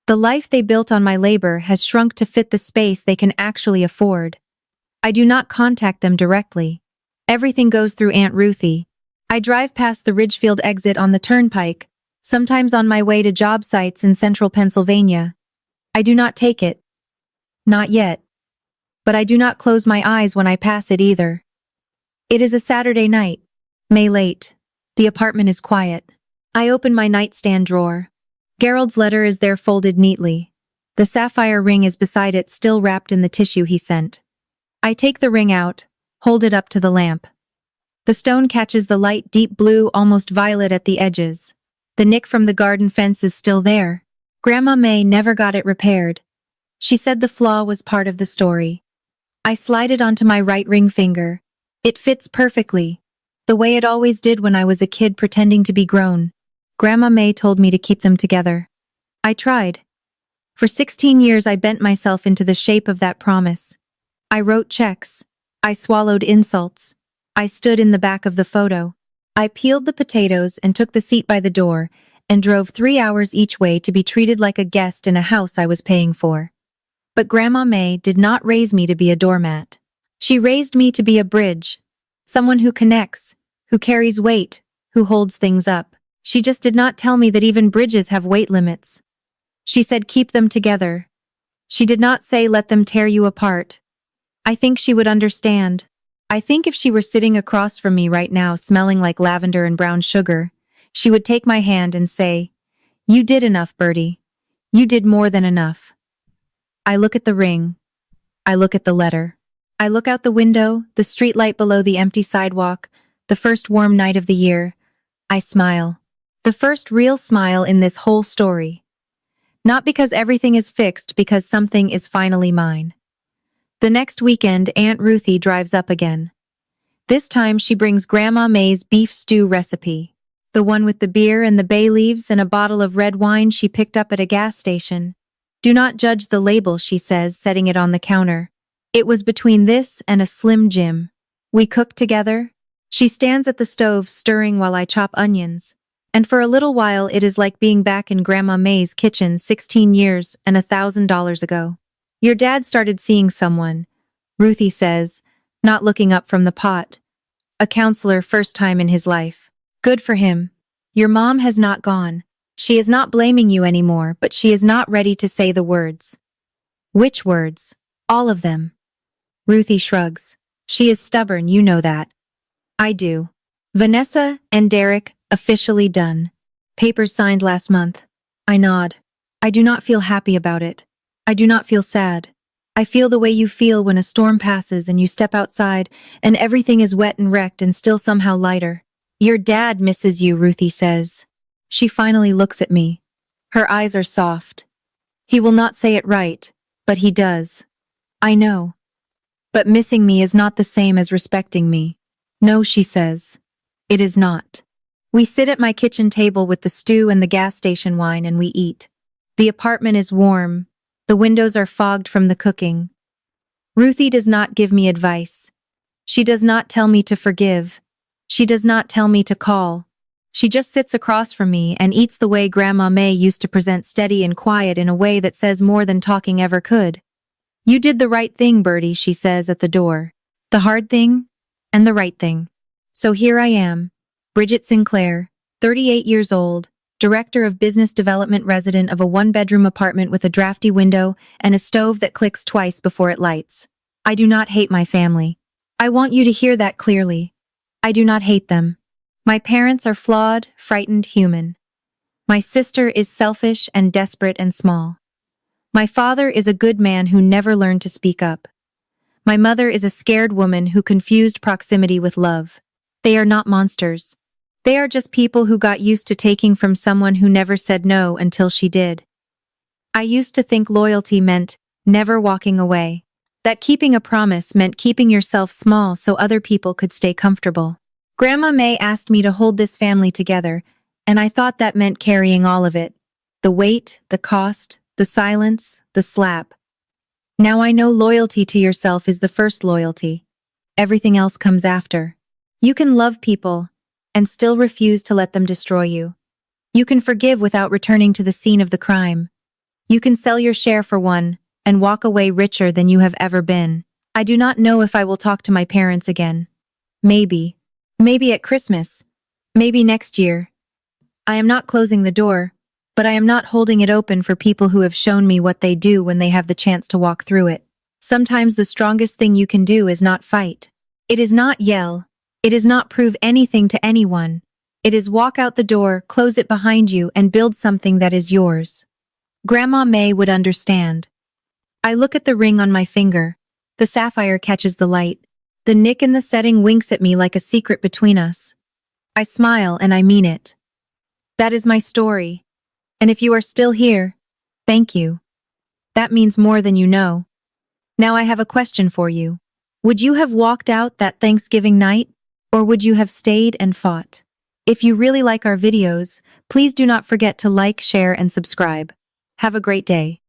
The life they built on my labor has shrunk to fit the space they can actually afford. I do not contact them directly. Everything goes through Aunt Ruthie. I drive past the Ridgefield exit on the turnpike, sometimes on my way to job sites in central Pennsylvania. I do not take it. Not yet. But I do not close my eyes when I pass it either. It is a Saturday night. May late. The apartment is quiet. I open my nightstand drawer. Gerald's letter is there folded neatly. The sapphire ring is beside it, still wrapped in the tissue he sent. I take the ring out, hold it up to the lamp. The stone catches the light, deep blue, almost violet at the edges. The nick from the garden fence is still there. Grandma May never got it repaired. She said the flaw was part of the story. I slide it onto my right ring finger. It fits perfectly, the way it always did when I was a kid pretending to be grown. Grandma May told me to keep them together. I tried. For 16 years I bent myself into the shape of that promise. I wrote checks. I swallowed insults. I stood in the back of the photo. I peeled the potatoes and took the seat by the door and drove 3 hours each way to be treated like a guest in a house I was paying for. But Grandma May did not raise me to be a doormat. She raised me to be a bridge. Someone who connects, who carries weight, who holds things up. She just did not tell me that even bridges have weight limits. She said keep them together. She did not say let them tear you apart. I think she would understand. I think if she were sitting across from me right now smelling like lavender and brown sugar, she would take my hand and say, "You did enough, Bertie. You did more than enough." I look at the ring. I look at the letter. I look out the window, the streetlight below the empty sidewalk, the first warm night of the year. I smile. The first real smile in this whole story. Not because everything is fixed, because something is finally mine. The next weekend, Aunt Ruthie drives up again. This time she brings Grandma May's beef stew recipe. The one with the beer and the bay leaves and a bottle of red wine she picked up at a gas station. Do not judge the label, she says, setting it on the counter. It was between this and a Slim Jim. We cook together. She stands at the stove stirring while I chop onions. And for a little while it is like being back in Grandma May's kitchen 16 years and $1,000 ago. Your dad started seeing someone, Ruthie says, not looking up from the pot. A counselor, first time in his life. Good for him. Your mom has not gone. She is not blaming you anymore, but she is not ready to say the words. Which words? All of them. Ruthie shrugs. She is stubborn, you know that. I do. Vanessa and Derek, officially done. Papers signed last month. I nod. I do not feel happy about it. I do not feel sad. I feel the way you feel when a storm passes and you step outside and everything is wet and wrecked and still somehow lighter. Your dad misses you, Ruthie says. She finally looks at me. Her eyes are soft. He will not say it right, but he does. I know. But missing me is not the same as respecting me. No, she says. It is not. We sit at my kitchen table with the stew and the gas station wine and we eat. The apartment is warm. The windows are fogged from the cooking. Ruthie does not give me advice. She does not tell me to forgive. She does not tell me to call. She just sits across from me and eats the way Grandma May used to present, steady and quiet in a way that says more than talking ever could. You did the right thing, Bertie, she says at the door. The hard thing and the right thing. So here I am, Bridget Sinclair, 38 years old, Director of Business Development, resident of a one-bedroom apartment with a drafty window and a stove that clicks twice before it lights. I do not hate my family. I want you to hear that clearly. I do not hate them. My parents are flawed, frightened, human. My sister is selfish and desperate and small. My father is a good man who never learned to speak up. My mother is a scared woman who confused proximity with love. They are not monsters. They are just people who got used to taking from someone who never said no until she did. I used to think loyalty meant never walking away. That keeping a promise meant keeping yourself small so other people could stay comfortable. Grandma May asked me to hold this family together, and I thought that meant carrying all of it. The weight, the cost, the silence, the slap. Now I know loyalty to yourself is the first loyalty. Everything else comes after. You can love people and still refuse to let them destroy you. You can forgive without returning to the scene of the crime. You can sell your share for one and walk away richer than you have ever been. I do not know if I will talk to my parents again. Maybe. Maybe at Christmas. Maybe next year. I am not closing the door, but I am not holding it open for people who have shown me what they do when they have the chance to walk through it. Sometimes the strongest thing you can do is not fight. It is not yell. It is not prove anything to anyone. It is walk out the door, close it behind you, and build something that is yours. Grandma May would understand. I look at the ring on my finger. The sapphire catches the light. The nick in the setting winks at me like a secret between us. I smile and I mean it. That is my story. And if you are still here, thank you. That means more than you know. Now I have a question for you. Would you have walked out that Thanksgiving night? Or would you have stayed and fought? If you really like our videos, please do not forget to like, share, and subscribe. Have a great day.